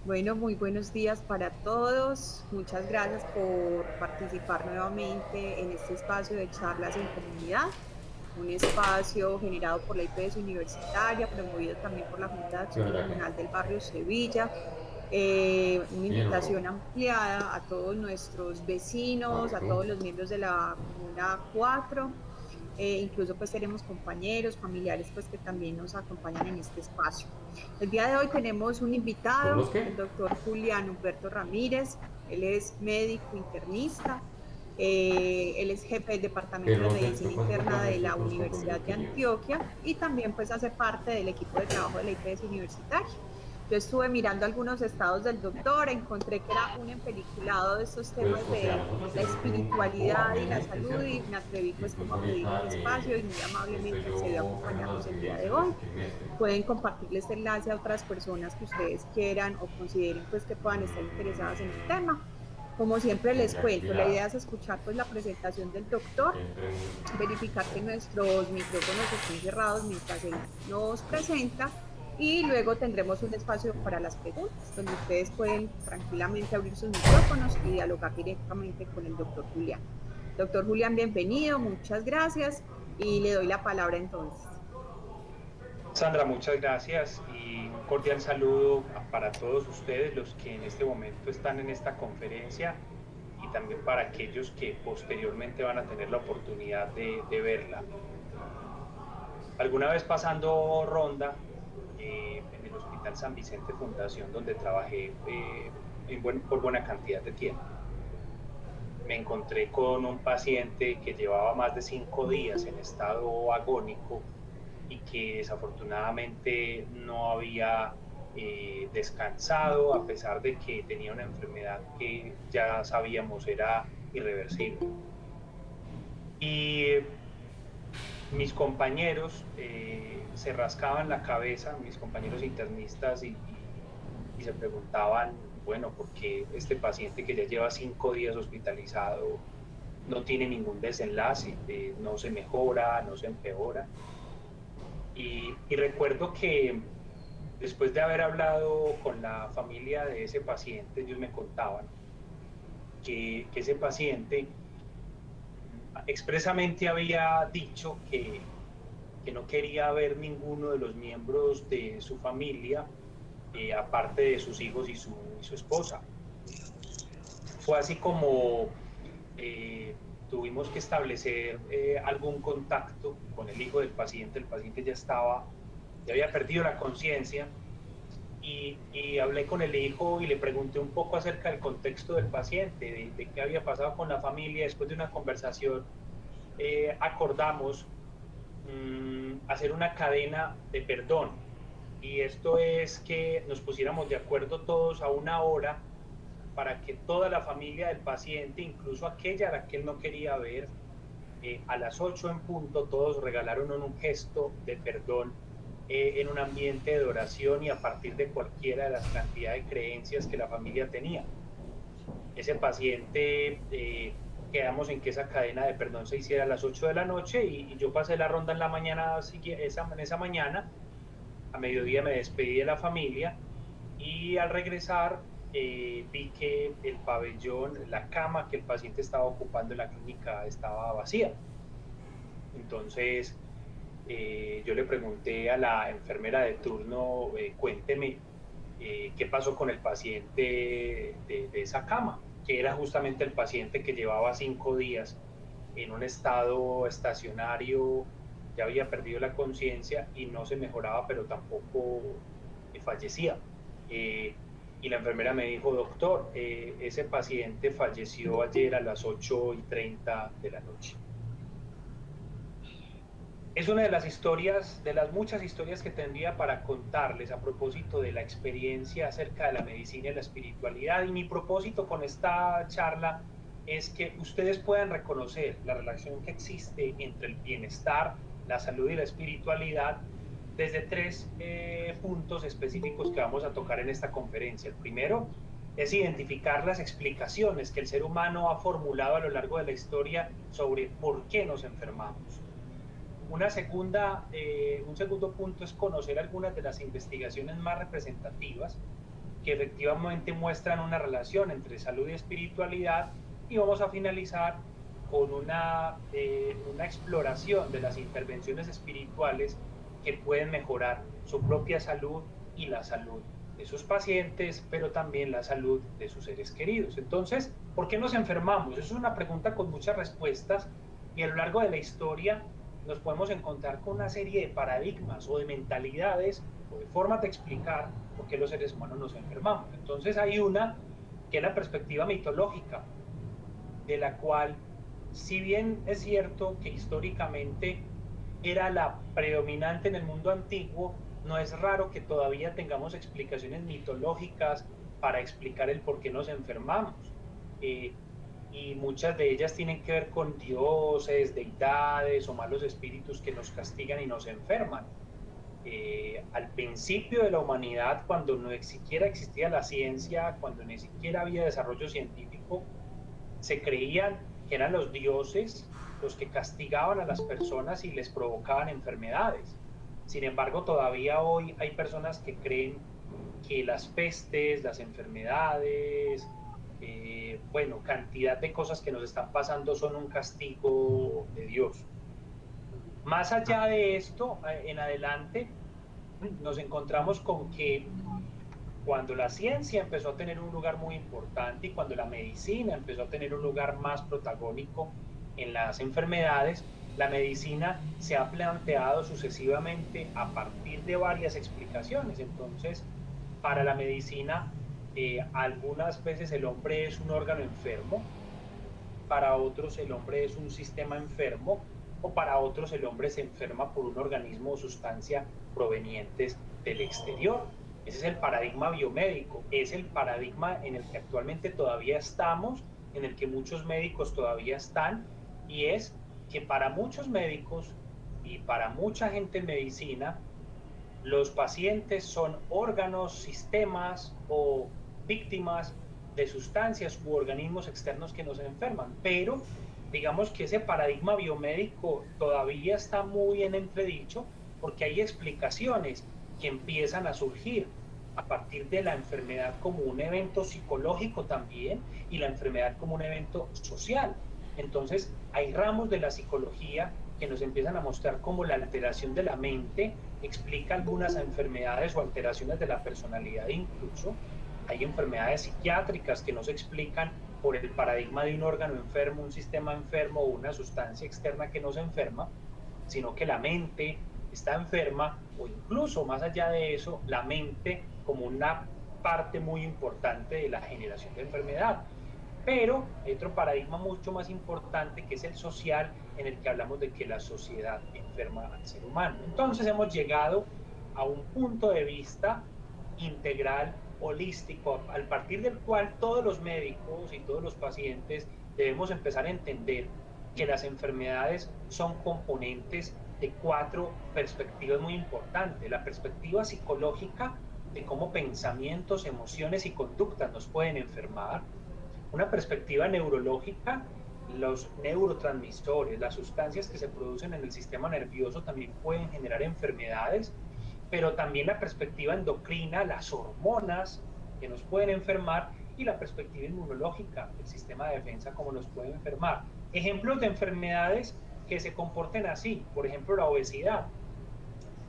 Bueno, muy buenos días para todos. Muchas gracias por participar nuevamente en este espacio de charlas en comunidad, un espacio generado por la IPS Universitaria, promovido también por la Junta de ¿Qué Acción onda, qué? Comunal del Barrio Sevilla. Una Bien, bro. invitación ampliada a todos nuestros Ah, vecinos, a bro. todos los miembros de la Comuna 4. Incluso pues tenemos compañeros, familiares pues que también nos acompañan en este espacio. El día de hoy tenemos un ¿Por los invitado, qué? el doctor Julián Humberto Ramírez. Él es médico internista, él es jefe del Que Departamento de no sé, Medicina después puedes Interna comprarme de estos la con los compromisos Universidad de que tienes. Antioquia y también pues hace parte del equipo de trabajo de la IPS Universitaria. Yo estuve mirando algunos estados del doctor, encontré que era un empeliculado de estos Pues, temas o sea, de nosotros la tenemos un grupo espiritualidad y la ampliamente, salud ¿cierto? y me atreví Y pues pues como a pedir este ahorita espacio y muy estoy amablemente accedió a yo ganando acompañarnos el día de experiencia en hoy. este trimestre. Pueden compartirle este enlace a otras personas que ustedes quieran o consideren pues que puedan estar interesadas en el tema. Como siempre les Tendría que cuento, la mirar. idea es escuchar pues la presentación del doctor, Siempre verificar que nuestros micrófonos estén cerrados mientras él nos presenta y luego tendremos un espacio para las preguntas, donde ustedes pueden tranquilamente abrir sus micrófonos y dialogar directamente con el doctor Julián. Doctor Julián, bienvenido, muchas gracias y le doy la palabra entonces. Sandra, muchas gracias y un cordial saludo para todos ustedes, los que en este momento están en esta conferencia y también para aquellos que posteriormente van a tener la oportunidad de verla. Alguna vez pasando ronda en el Hospital San Vicente Fundación, donde trabajé por buena cantidad de tiempo, me encontré con un paciente que llevaba más de 5 días en estado agónico y que desafortunadamente no había descansado a pesar de que tenía una enfermedad que ya sabíamos era irreversible. Y mis compañeros se rascaban la cabeza, mis compañeros internistas, y se preguntaban, bueno, ¿por qué este paciente que ya lleva 5 días hospitalizado no tiene ningún desenlace, no se mejora, no se empeora? Y recuerdo que después de haber hablado con la familia de ese paciente, ellos me contaban que ese paciente expresamente había dicho que no quería ver ninguno de los miembros de su familia, aparte de sus hijos y su esposa. Fue así como tuvimos que establecer algún contacto con el hijo del paciente. El paciente ya había perdido la conciencia. Y hablé con el hijo y le pregunté un poco acerca del contexto del paciente, de qué había pasado con la familia. Después de una conversación, acordamos hacer una cadena de perdón. Y esto es que nos pusiéramos de acuerdo todos a una hora para que toda la familia del paciente, incluso aquella a la que él no quería ver, a las 8 en punto, todos regalaron un gesto de perdón en un ambiente de oración y a partir de cualquiera de las cantidades de creencias que la familia tenía. Ese paciente, quedamos en que esa cadena de perdón se hiciera a las 8 de la noche y yo pasé la ronda en la mañana, en esa mañana, a mediodía me despedí de la familia y al regresar vi que el pabellón, la cama que el paciente estaba ocupando en la clínica estaba vacía. Entonces, yo le pregunté a la enfermera de turno, cuénteme qué pasó con el paciente de esa cama, que era justamente el paciente que llevaba 5 días en un estado estacionario, ya había perdido la conciencia y no se mejoraba, pero tampoco fallecía. Eh, y la enfermera me dijo, doctor, ese paciente falleció ayer a las 8:30 de la noche. Es una de las historias, de las muchas historias que tendría para contarles a propósito de la experiencia acerca de la medicina y la espiritualidad. Y mi propósito con esta charla es que ustedes puedan reconocer la relación que existe entre el bienestar, la salud y la espiritualidad desde tres puntos específicos que vamos a tocar en esta conferencia. El primero es identificar las explicaciones que el ser humano ha formulado a lo largo de la historia sobre por qué nos enfermamos. Un segundo punto es conocer algunas de las investigaciones más representativas que efectivamente muestran una relación entre salud y espiritualidad, y vamos a finalizar con una exploración de las intervenciones espirituales que pueden mejorar su propia salud y la salud de sus pacientes, pero también la salud de sus seres queridos. Entonces, ¿por qué nos enfermamos? Eso es una pregunta con muchas respuestas, y a lo largo de la historia nos podemos encontrar con una serie de paradigmas o de mentalidades o de formas de explicar por qué los seres humanos nos enfermamos. Entonces hay una que es la perspectiva mitológica, de la cual, si bien es cierto que históricamente era la predominante en el mundo antiguo, no es raro que todavía tengamos explicaciones mitológicas para explicar el por qué nos enfermamos. Eh, y muchas de ellas tienen que ver con dioses, deidades o malos espíritus que nos castigan y nos enferman. Al principio de la humanidad, cuando no siquiera existía la ciencia, cuando ni siquiera había desarrollo científico, se creían que eran los dioses los que castigaban a las personas y les provocaban enfermedades. Sin embargo, todavía hoy hay personas que creen que las pestes, las enfermedades, bueno, cantidad de cosas que nos están pasando son un castigo de Dios. Más allá de esto, en adelante, nos encontramos con que cuando la ciencia empezó a tener un lugar muy importante y cuando la medicina empezó a tener un lugar más protagónico en las enfermedades, la medicina se ha planteado sucesivamente a partir de varias explicaciones. Entonces, para la medicina, algunas veces el hombre es un órgano enfermo, para otros el hombre es un sistema enfermo, o para otros el hombre se enferma por un organismo o sustancia provenientes del exterior. Ese es el paradigma biomédico, es el paradigma en el que actualmente todavía estamos, en el que muchos médicos todavía están, y es que para muchos médicos y para mucha gente en medicina, los pacientes son órganos, sistemas o víctimas de sustancias u organismos externos que nos enferman, pero digamos que ese paradigma biomédico todavía está muy en entredicho, porque hay explicaciones que empiezan a surgir a partir de la enfermedad como un evento psicológico también, y la enfermedad como un evento social. Entonces hay ramos de la psicología que nos empiezan a mostrar cómo la alteración de la mente explica algunas enfermedades o alteraciones de la personalidad. Incluso hay enfermedades psiquiátricas que no se explican por el paradigma de un órgano enfermo, un sistema enfermo o una sustancia externa que nos enferma, sino que la mente está enferma, o incluso más allá de eso, la mente como una parte muy importante de la generación de enfermedad. Pero hay otro paradigma mucho más importante, que es el social, en el que hablamos de que la sociedad enferma al ser humano. Entonces hemos llegado a un punto de vista integral, holístico, al partir del cual todos los médicos y todos los pacientes debemos empezar a entender que las enfermedades son componentes de 4 perspectivas muy importantes. La perspectiva psicológica, de cómo pensamientos, emociones y conductas nos pueden enfermar. Una perspectiva neurológica, los neurotransmisores, las sustancias que se producen en el sistema nervioso también pueden generar enfermedades, pero también la perspectiva endocrina, las hormonas que nos pueden enfermar, y la perspectiva inmunológica, el sistema de defensa, cómo nos puede enfermar. Ejemplos de enfermedades que se comporten así, por ejemplo, la obesidad.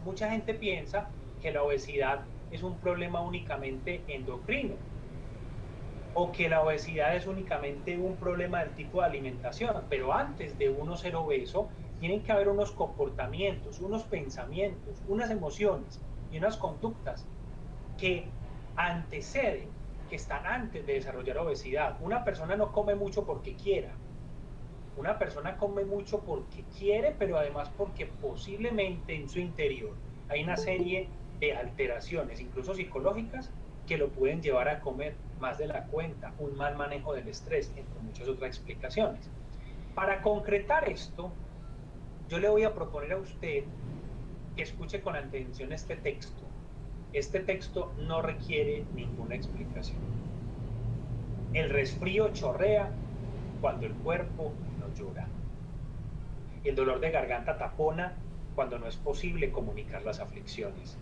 Mucha gente piensa que la obesidad es un problema únicamente endocrino, o que la obesidad es únicamente un problema del tipo de alimentación, pero antes de uno ser obeso, tienen que haber unos comportamientos, unos pensamientos, unas emociones y unas conductas que anteceden, que están antes de desarrollar obesidad. Una persona no come mucho porque quiera, una persona come mucho porque quiere, pero además porque posiblemente en su interior hay una serie de alteraciones, incluso psicológicas, que lo pueden llevar a comer más de la cuenta, un mal manejo del estrés, entre muchas otras explicaciones. Para concretar esto, yo le voy a proponer a usted que escuche con atención este texto. Este texto no requiere ninguna explicación. El resfrío chorrea cuando el cuerpo no llora. El dolor de garganta tapona cuando no es posible comunicar las aflicciones.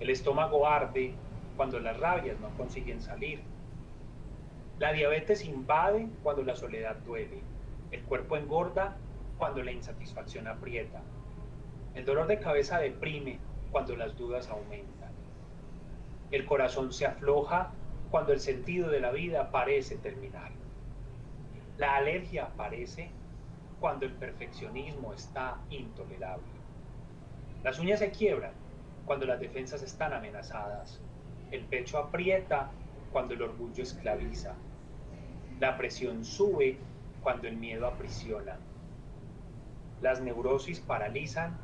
El estómago arde cuando las rabias no consiguen salir. La diabetes invade cuando la soledad duele. El cuerpo engorda cuando la insatisfacción aprieta. El dolor de cabeza deprime cuando las dudas aumentan. El corazón se afloja cuando el sentido de la vida parece terminar. La alergia aparece cuando el perfeccionismo está intolerable. Las uñas se quiebran cuando las defensas están amenazadas. El pecho aprieta cuando el orgullo esclaviza. La presión sube cuando el miedo aprisiona. Las neurosis paralizan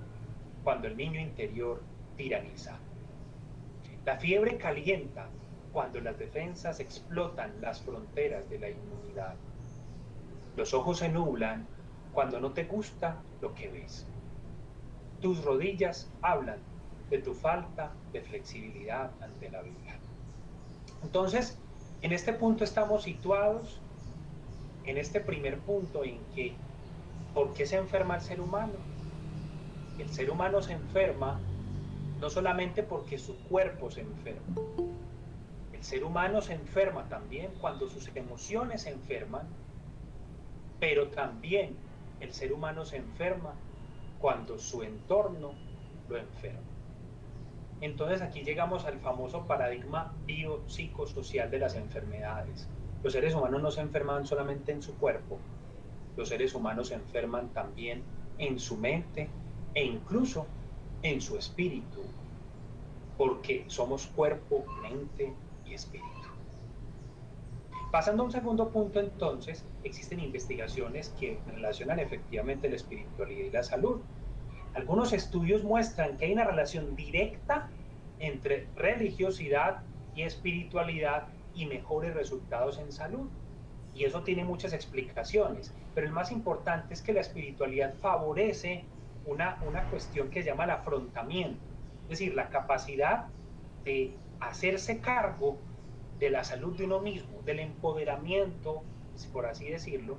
cuando el niño interior tiraniza. La fiebre calienta cuando las defensas explotan las fronteras de la inmunidad. Los ojos se nublan cuando no te gusta lo que ves. Tus rodillas hablan de tu falta de flexibilidad ante la vida. Entonces, en este punto estamos situados, en este primer punto en que, ¿por qué se enferma el ser humano? El ser humano se enferma no solamente porque su cuerpo se enferma. El ser humano se enferma también cuando sus emociones se enferman, pero también el ser humano se enferma cuando su entorno lo enferma. Entonces aquí llegamos al famoso paradigma biopsicosocial de las enfermedades. Los seres humanos no se enferman solamente en su cuerpo, los seres humanos se enferman también en su mente e incluso en su espíritu, porque somos cuerpo, mente y espíritu. Pasando a un segundo punto, entonces, existen investigaciones que relacionan efectivamente la espiritualidad y la salud. Algunos estudios muestran que hay una relación directa entre religiosidad y espiritualidad y mejores resultados en salud. Y eso tiene muchas explicaciones, pero el más importante es que la espiritualidad favorece una cuestión que se llama el afrontamiento, es decir, la capacidad de hacerse cargo de la salud de uno mismo, del empoderamiento, por así decirlo,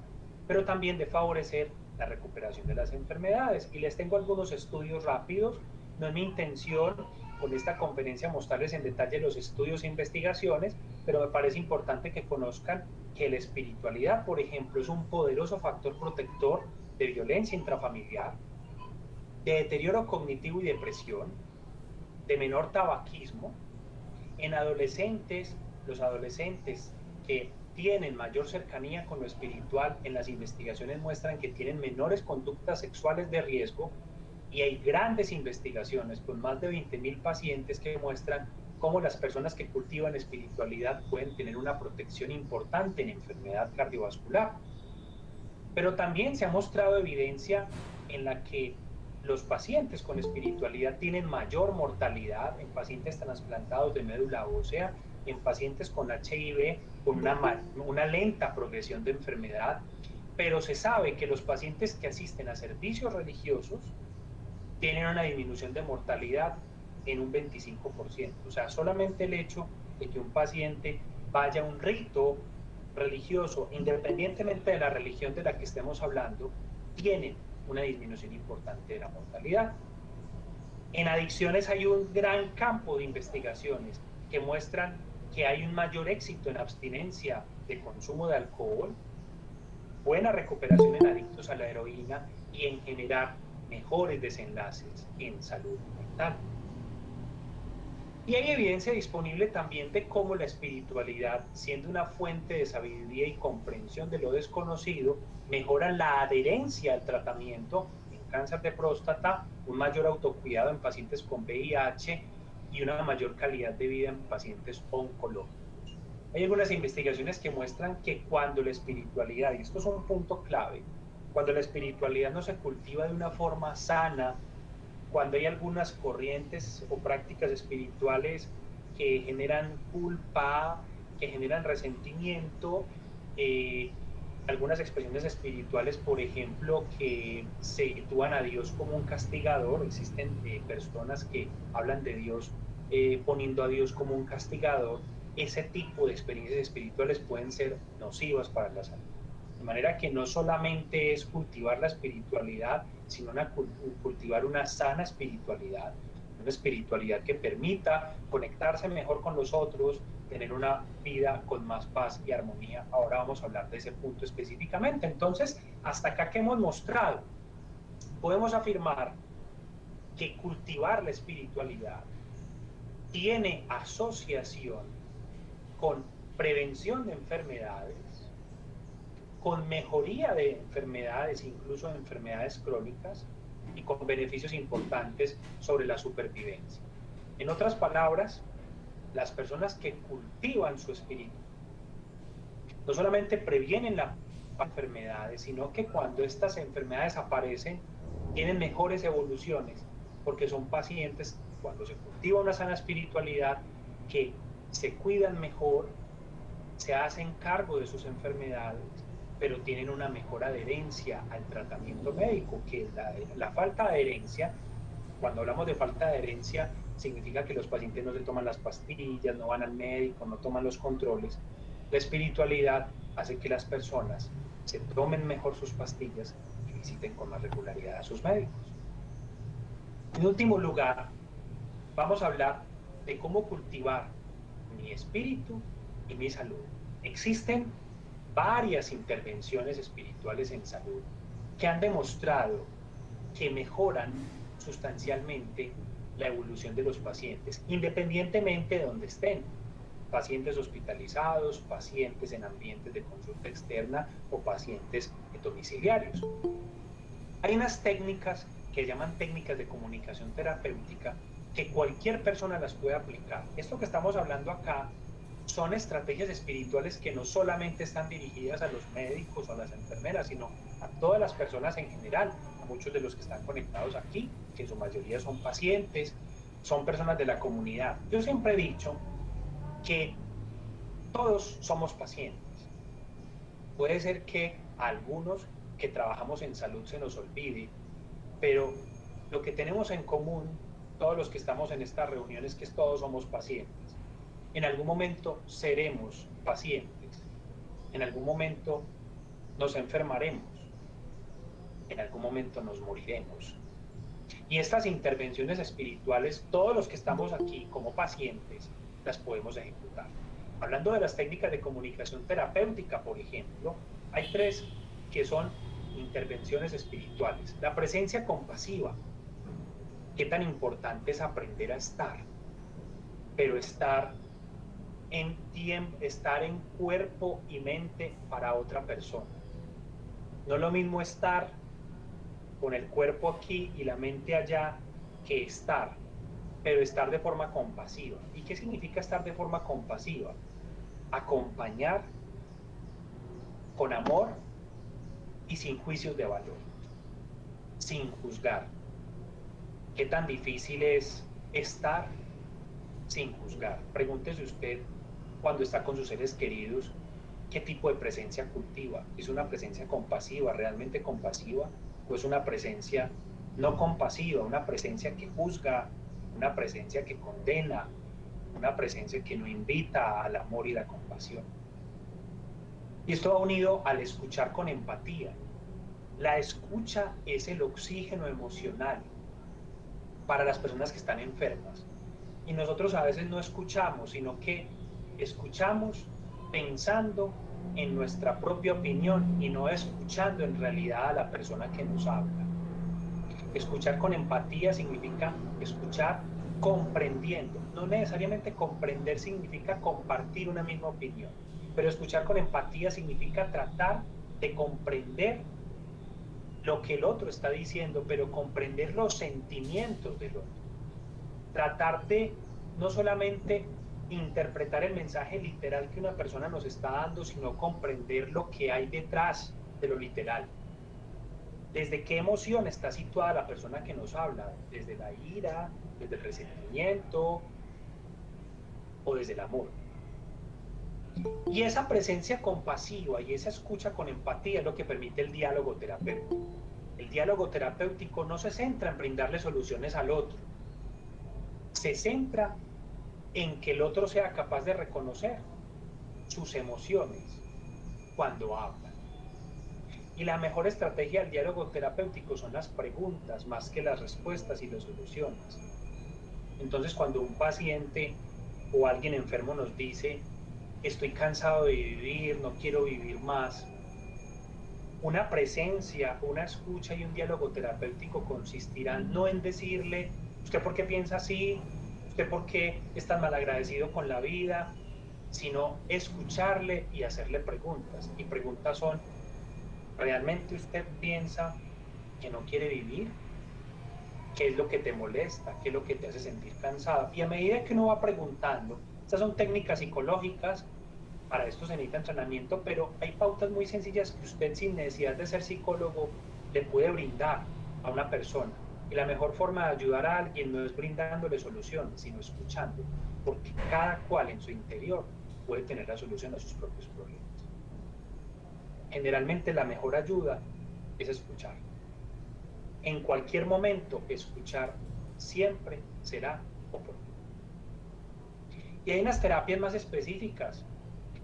pero también de favorecer la recuperación de las enfermedades. Y les tengo algunos estudios rápidos. No es mi intención con esta conferencia mostrarles en detalle los estudios e investigaciones, pero me parece importante que conozcan que la espiritualidad, por ejemplo, es un poderoso factor protector de violencia intrafamiliar, de deterioro cognitivo y depresión, de menor tabaquismo. En adolescentes, los adolescentes que tienen mayor cercanía con lo espiritual, en las investigaciones muestran que tienen menores conductas sexuales de riesgo, y hay grandes investigaciones con más de 20.000 pacientes que muestran cómo las personas que cultivan espiritualidad pueden tener una protección importante en enfermedad cardiovascular. Pero también se ha mostrado evidencia en la que los pacientes con espiritualidad tienen mayor mortalidad en pacientes trasplantados de médula ósea, en pacientes con HIV, con una lenta progresión de enfermedad, pero se sabe que los pacientes que asisten a servicios religiosos tienen una disminución de mortalidad en un 25%. O sea, solamente el hecho de que un paciente vaya a un rito religioso, independientemente de la religión de la que estemos hablando, tiene una disminución importante de la mortalidad. En adicciones hay un gran campo de investigaciones que muestran que hay un mayor éxito en abstinencia de consumo de alcohol, buena recuperación en adictos a la heroína y en generar mejores desenlaces en salud mental. Y hay evidencia disponible también de cómo la espiritualidad, siendo una fuente de sabiduría y comprensión de lo desconocido, mejora la adherencia al tratamiento en cáncer de próstata, un mayor autocuidado en pacientes con VIH y una mayor calidad de vida en pacientes oncológicos. Hay algunas investigaciones que muestran que cuando la espiritualidad, y esto es un punto clave, cuando la espiritualidad no se cultiva de una forma sana, cuando hay algunas corrientes o prácticas espirituales que generan culpa, que generan resentimiento, algunas expresiones espirituales, por ejemplo, que se sitúan a Dios como un castigador. Existen personas que hablan de Dios poniendo a Dios como un castigador. Ese tipo de experiencias espirituales pueden ser nocivas para la salud. De manera que no solamente es cultivar la espiritualidad, sino cultivar una sana espiritualidad, una espiritualidad que permita conectarse mejor con los otros, tener una vida con más paz y armonía. Ahora vamos a hablar de ese punto específicamente. Entonces, hasta acá que hemos mostrado, podemos afirmar que cultivar la espiritualidad tiene asociación con prevención de enfermedades, con mejoría de enfermedades, incluso de enfermedades crónicas, y con beneficios importantes sobre la supervivencia. En otras palabras, las personas que cultivan su espíritu no solamente previenen las enfermedades, sino que cuando estas enfermedades aparecen, tienen mejores evoluciones, porque son pacientes, cuando se cultiva una sana espiritualidad, que se cuidan mejor, se hacen cargo de sus enfermedades, pero tienen una mejor adherencia al tratamiento médico, que la falta de adherencia, cuando hablamos de falta de adherencia, significa que los pacientes no se toman las pastillas, no van al médico, no toman los controles. La espiritualidad hace que las personas se tomen mejor sus pastillas y visiten con más regularidad a sus médicos. En último lugar, vamos a hablar de cómo cultivar mi espíritu y mi salud. Existen varias intervenciones espirituales en salud que han demostrado que mejoran sustancialmente la evolución de los pacientes, independientemente de donde estén. Pacientes hospitalizados, pacientes en ambientes de consulta externa o pacientes domiciliarios. Hay unas técnicas que llaman técnicas de comunicación terapéutica que cualquier persona las puede aplicar. Esto que estamos hablando acá son estrategias espirituales que no solamente están dirigidas a los médicos o a las enfermeras, sino a todas las personas en general, a muchos de los que están conectados aquí, que en su mayoría son pacientes, son personas de la comunidad. Yo siempre he dicho que todos somos pacientes. Puede ser que a algunos que trabajamos en salud se nos olvide, pero lo que tenemos en común, todos los que estamos en esta reunión, es que todos somos pacientes. En algún momento seremos pacientes, en algún momento nos enfermaremos, en algún momento nos moriremos. Y estas intervenciones espirituales, todos los que estamos aquí como pacientes, las podemos ejecutar. Hablando de las técnicas de comunicación terapéutica, por ejemplo, hay 3 que son intervenciones espirituales. La presencia compasiva. Qué tan importante es aprender a estar, pero estar en cuerpo y mente para otra persona. No es lo mismo estar con el cuerpo aquí y la mente allá que estar, pero estar de forma compasiva. ¿Y qué significa estar de forma compasiva? Acompañar con amor y sin juicios de valor, sin juzgar. ¿Qué tan difícil es estar sin juzgar? Pregúntese usted, cuando está con sus seres queridos, ¿qué tipo de presencia cultiva? ¿Es una presencia compasiva, realmente compasiva? ¿O es una presencia no compasiva, una presencia que juzga, una presencia que condena, una presencia que no invita al amor y la compasión? Y esto va unido al escuchar con empatía. La escucha es el oxígeno emocional para las personas que están enfermas. Y nosotros a veces no escuchamos, sino que escuchamos pensando en nuestra propia opinión y no escuchando en realidad a la persona que nos habla. Escuchar con empatía significa escuchar comprendiendo. No necesariamente comprender significa compartir una misma opinión, pero escuchar con empatía significa tratar de comprender lo que el otro está diciendo, pero comprender los sentimientos del otro. Tratar de no solamente interpretar el mensaje literal que una persona nos está dando, sino comprender lo que hay detrás de lo literal. ¿Desde qué emoción está situada la persona que nos habla? ¿Desde la ira, desde el resentimiento o desde el amor? Y esa presencia compasiva y esa escucha con empatía es lo que permite el diálogo terapéutico. El diálogo terapéutico no se centra en brindarle soluciones al otro, se centra en que el otro sea capaz de reconocer sus emociones cuando habla. Y la mejor estrategia del diálogo terapéutico son las preguntas más que las respuestas y las soluciones. Entonces, cuando un paciente o alguien enfermo nos dice, estoy cansado de vivir, no quiero vivir más, una presencia, una escucha y un diálogo terapéutico consistirán no en decirle, ¿usted por qué piensa así? ¿Usted por qué es tan malagradecido con la vida? Sino escucharle y hacerle preguntas. Y preguntas son, ¿realmente usted piensa que no quiere vivir? ¿Qué es lo que te molesta? ¿Qué es lo que te hace sentir cansado? Y a medida que uno va preguntando, estas son técnicas psicológicas, para esto se necesita entrenamiento, pero hay pautas muy sencillas que usted sin necesidad de ser psicólogo le puede brindar a una persona. Y la mejor forma de ayudar a alguien no es brindándole soluciones, sino escuchando, porque cada cual en su interior puede tener la solución a sus propios problemas. Generalmente la mejor ayuda es escuchar. En cualquier momento, escuchar siempre será oportuno. Y hay unas terapias más específicas,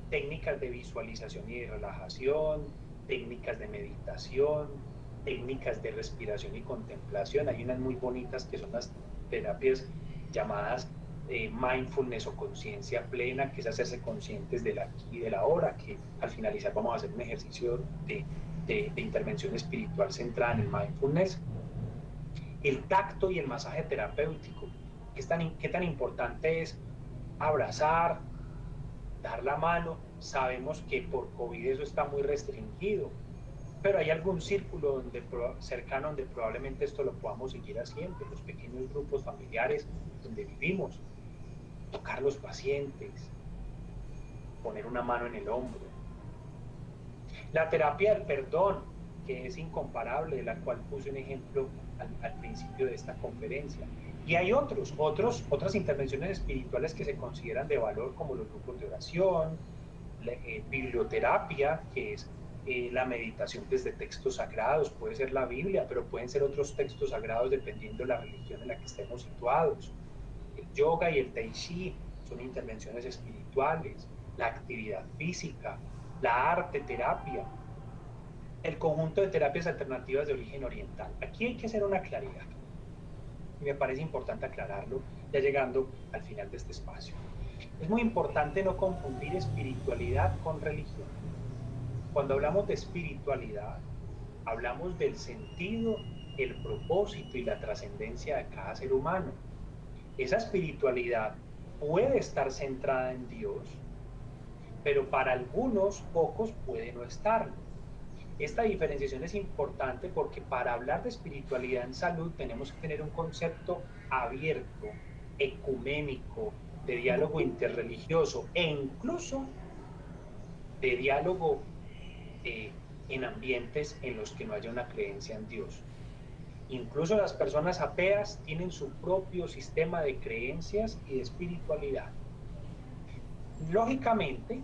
técnicas de visualización y de relajación, técnicas de meditación, técnicas de respiración y contemplación. Hay unas muy bonitas que son las terapias llamadas mindfulness o conciencia plena, que es hacerse conscientes del aquí y del ahora, que al finalizar vamos a hacer un ejercicio de intervención espiritual centrada en el mindfulness. El tacto y el masaje terapéutico, qué tan importante es abrazar, dar la mano. Sabemos que por COVID eso está muy restringido, pero hay algún círculo cercano donde probablemente esto lo podamos seguir haciendo, los pequeños grupos familiares donde vivimos, tocar los pacientes, poner una mano en el hombro. La terapia del perdón, que es incomparable, de la cual puse un ejemplo al principio de esta conferencia. Y hay otras intervenciones espirituales que se consideran de valor, como los grupos de oración, biblioterapia, que es la meditación desde textos sagrados, puede ser la Biblia, pero pueden ser otros textos sagrados dependiendo de la religión en la que estemos situados. El yoga y el tai chi son intervenciones espirituales, la actividad física, la arte terapia, el conjunto de terapias alternativas de origen oriental. Aquí hay que hacer una claridad, y me parece importante aclararlo, ya llegando al final de este espacio. Es muy importante no confundir espiritualidad con religión. Cuando hablamos de espiritualidad, hablamos del sentido, el propósito y la trascendencia de cada ser humano. Esa espiritualidad puede estar centrada en Dios, pero para algunos, pocos, puede no estarlo. Esta diferenciación es importante porque para hablar de espiritualidad en salud tenemos que tener un concepto abierto, ecuménico, de diálogo interreligioso e incluso de diálogo en ambientes en los que no haya una creencia en Dios. Incluso las personas ateas tienen su propio sistema de creencias y de espiritualidad. Lógicamente,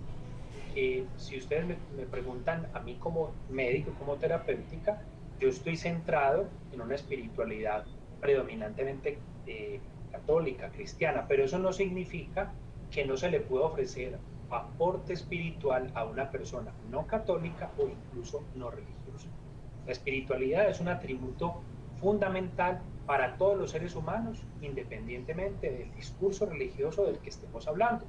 si ustedes me preguntan a mí como médico, como terapéutica, yo estoy centrado en una espiritualidad predominantemente católica, cristiana, pero eso no significa que no se le pueda ofrecer aporte espiritual a una persona no católica o incluso no religiosa. La espiritualidad es un atributo fundamental para todos los seres humanos, independientemente del discurso religioso del que estemos hablando.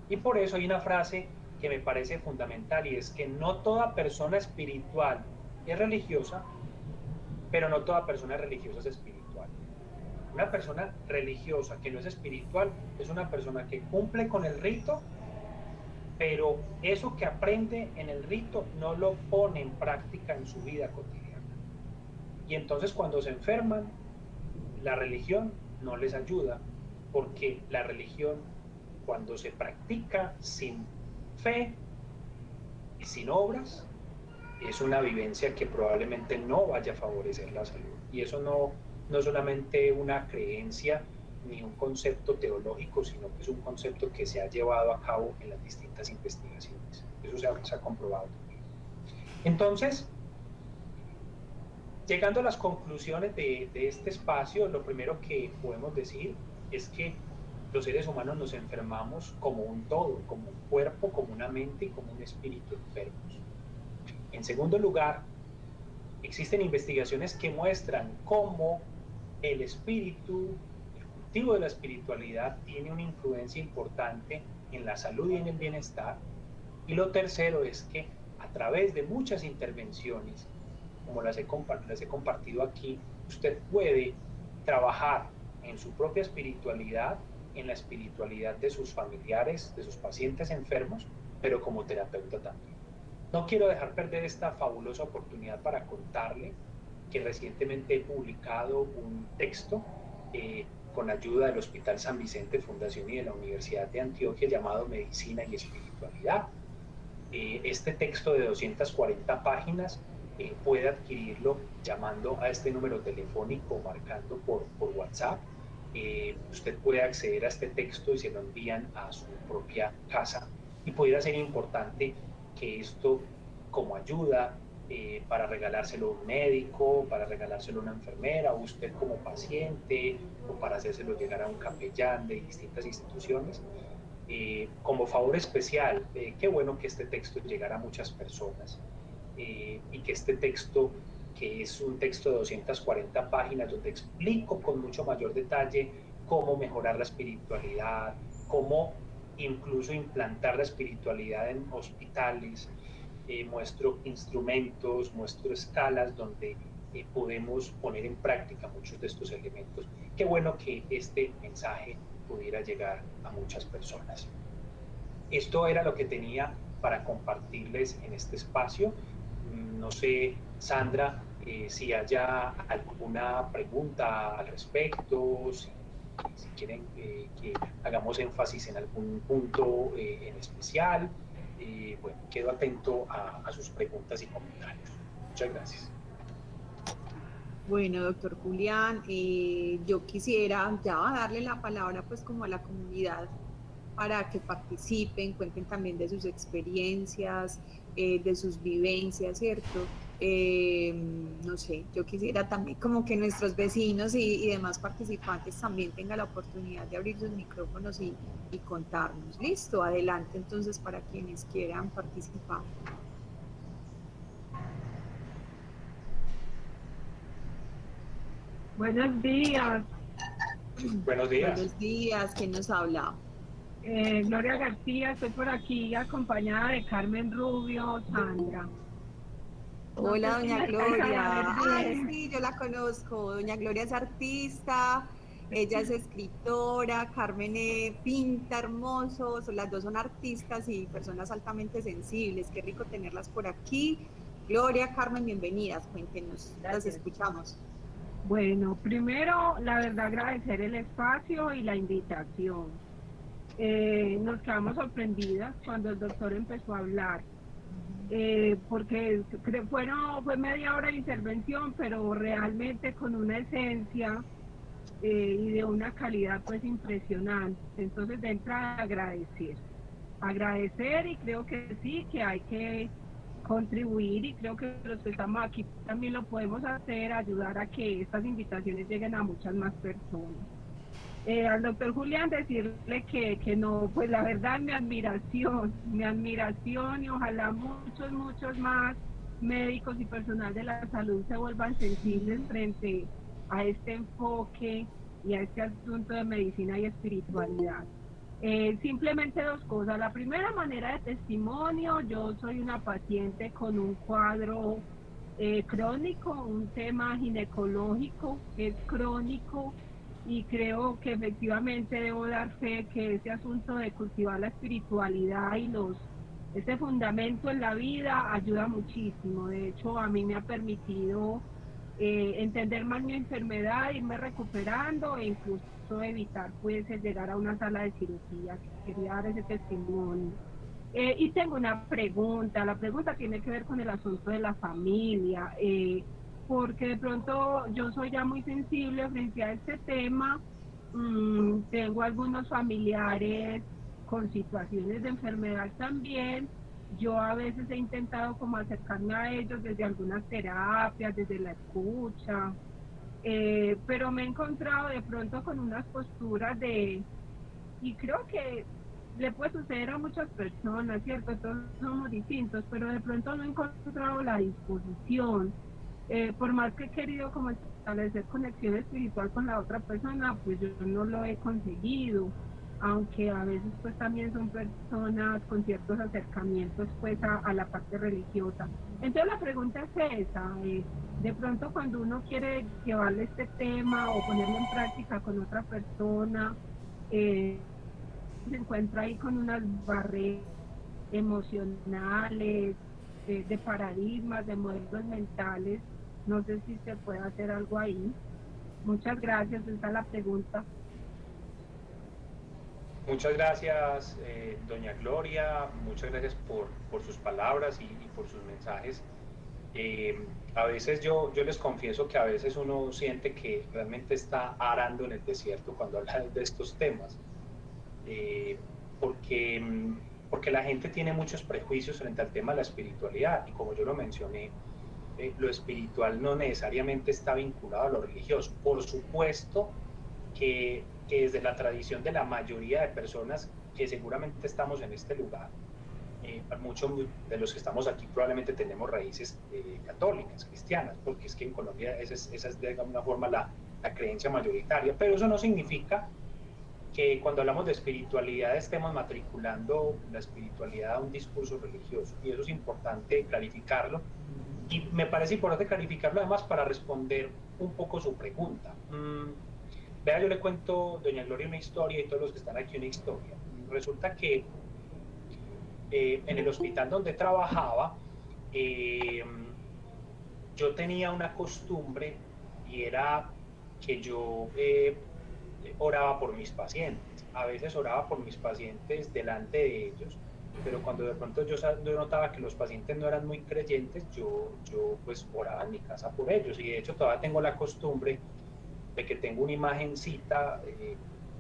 Y por eso hay una frase que me parece fundamental, y es que no toda persona espiritual es religiosa, pero no toda persona religiosa es espiritual. Una persona religiosa que no es espiritual es una persona que cumple con el rito, pero eso que aprende en el rito no lo pone en práctica en su vida cotidiana. Y entonces cuando se enferman, la religión no les ayuda, porque la religión, cuando se practica sin fe y sin obras, es una vivencia que probablemente no vaya a favorecer la salud. Y eso no es solamente una creencia ni un concepto teológico, sino que es un concepto que se ha llevado a cabo en las distintas investigaciones. Eso se ha comprobado también. Entonces, llegando a las conclusiones de este espacio, lo primero que podemos decir es que los seres humanos nos enfermamos como un todo, como un cuerpo, como una mente y como un espíritu enfermos. En segundo lugar, existen investigaciones que muestran cómo el espíritu, cultivo de la espiritualidad tiene una influencia importante en la salud y en el bienestar. Y lo tercero es que a través de muchas intervenciones, como las he compartido aquí, usted puede trabajar en su propia espiritualidad, en la espiritualidad de sus familiares, de sus pacientes enfermos, pero como terapeuta también. No quiero dejar perder esta fabulosa oportunidad para contarle que recientemente he publicado un texto con ayuda del Hospital San Vicente Fundación y de la Universidad de Antioquia llamado Medicina y Espiritualidad. Este texto de 240 páginas puede adquirirlo llamando a este número telefónico o marcando por WhatsApp. Usted puede acceder a este texto y se lo envían a su propia casa, y pudiera ser importante que esto, como ayuda para regalárselo a un médico, para regalárselo a una enfermera, o usted como paciente, o para hacérselo llegar a un capellán de distintas instituciones, como favor especial. Qué bueno que este texto llegara a muchas personas, y que este texto, que es un texto de 240 páginas, donde explico con mucho mayor detalle cómo mejorar la espiritualidad, cómo incluso implantar la espiritualidad en hospitales, muestro instrumentos, muestro escalas donde podemos poner en práctica muchos de estos elementos. Qué bueno que este mensaje pudiera llegar a muchas personas. Esto era lo que tenía para compartirles en este espacio. No sé, Sandra, si haya alguna pregunta al respecto, si quieren que hagamos énfasis en algún punto en especial. Bueno, quedo atento a sus preguntas y comentarios. Muchas gracias. Bueno, doctor Julián, yo quisiera ya darle la palabra pues como a la comunidad para que participen, cuenten también de sus experiencias, de sus vivencias, ¿cierto? No sé, yo quisiera también como que nuestros vecinos y demás participantes también tengan la oportunidad de abrir sus micrófonos y contarnos. Listo, adelante entonces para quienes quieran participar. Buenos días, Buenos días. Buenos días, ¿quién nos habla? Gloria García, estoy por aquí acompañada de Carmen Rubio, Sandra. No sé Hola, si doña me alcanzan a ver Gloria. Ay, bien. sí, yo la conozco. Doña Gloria es artista, ella es escritora, Carmen pinta hermoso, las dos son artistas y personas altamente sensibles. Qué rico tenerlas por aquí. Gloria, Carmen, bienvenidas. Cuéntenos, las Gracias. escuchamos. Bueno, primero, la verdad, agradecer el espacio y la invitación. Nos quedamos sorprendidas cuando el doctor empezó a hablar, porque fue media hora de intervención, pero realmente con una esencia y de una calidad pues impresionante. Entonces, de entrada, agradecer, y creo que sí, que hay que contribuir, y creo que los que estamos aquí también lo podemos hacer, ayudar a que estas invitaciones lleguen a muchas más personas. Al doctor Julián decirle que no, pues la verdad mi admiración, y ojalá muchos más médicos y personal de la salud se vuelvan sensibles frente a este enfoque y a este asunto de medicina y espiritualidad. Simplemente dos cosas. La primera, manera de testimonio: yo soy una paciente con un cuadro crónico, un tema ginecológico que es crónico, y creo que efectivamente debo dar fe que ese asunto de cultivar la espiritualidad y ese fundamento en la vida ayuda muchísimo. De hecho, a mí me ha permitido entender más mi enfermedad, irme recuperando, e incluso evitar pues el llegar a una sala de cirugía. Quería dar ese testimonio. Y tengo una pregunta. La pregunta tiene que ver con el asunto de la familia, porque de pronto yo soy ya muy sensible frente a este tema. Tengo algunos familiares con situaciones de enfermedad también. Yo a veces he intentado como acercarme a ellos desde algunas terapias, desde la escucha, pero me he encontrado de pronto con unas posturas y creo que le puede suceder a muchas personas, ¿cierto? Todos somos distintos, pero de pronto no he encontrado la disposición por más que he querido como establecer conexión espiritual con la otra persona, pues yo no lo he conseguido, aunque a veces pues también son personas con ciertos acercamientos pues a la parte religiosa. Entonces la pregunta es esa, de pronto cuando uno quiere llevarle este tema o ponerlo en práctica con otra persona, se encuentra ahí con unas barreras emocionales, de paradigmas, de modelos mentales. No sé si se puede hacer algo ahí. Muchas gracias, esa es la pregunta. Muchas gracias, doña Gloria, muchas gracias por sus palabras y por sus mensajes. A veces yo les confieso que a veces uno siente que realmente está arando en el desierto cuando habla de estos temas, eh, porque, porque la gente tiene muchos prejuicios frente al tema de la espiritualidad y como yo lo mencioné, lo espiritual no necesariamente está vinculado a lo religioso. Por supuesto que desde la tradición de la mayoría de personas que seguramente estamos en este lugar, muchos de los que estamos aquí probablemente tenemos raíces católicas, cristianas, porque es que en Colombia esa es de alguna forma la creencia mayoritaria, pero eso no significa que cuando hablamos de espiritualidad estemos matriculando la espiritualidad a un discurso religioso, y eso es importante clarificarlo, y me parece importante clarificarlo además para responder un poco su pregunta. Vea, yo le cuento, doña Gloria, una historia y todos los que están aquí una historia. Resulta que en el hospital donde trabajaba, eh, yo tenía una costumbre y era que yo oraba por mis pacientes. A veces oraba por mis pacientes delante de ellos, pero cuando de pronto yo notaba que los pacientes no eran muy creyentes, yo pues oraba en mi casa por ellos. Y de hecho todavía tengo la costumbre de que tengo una imagencita,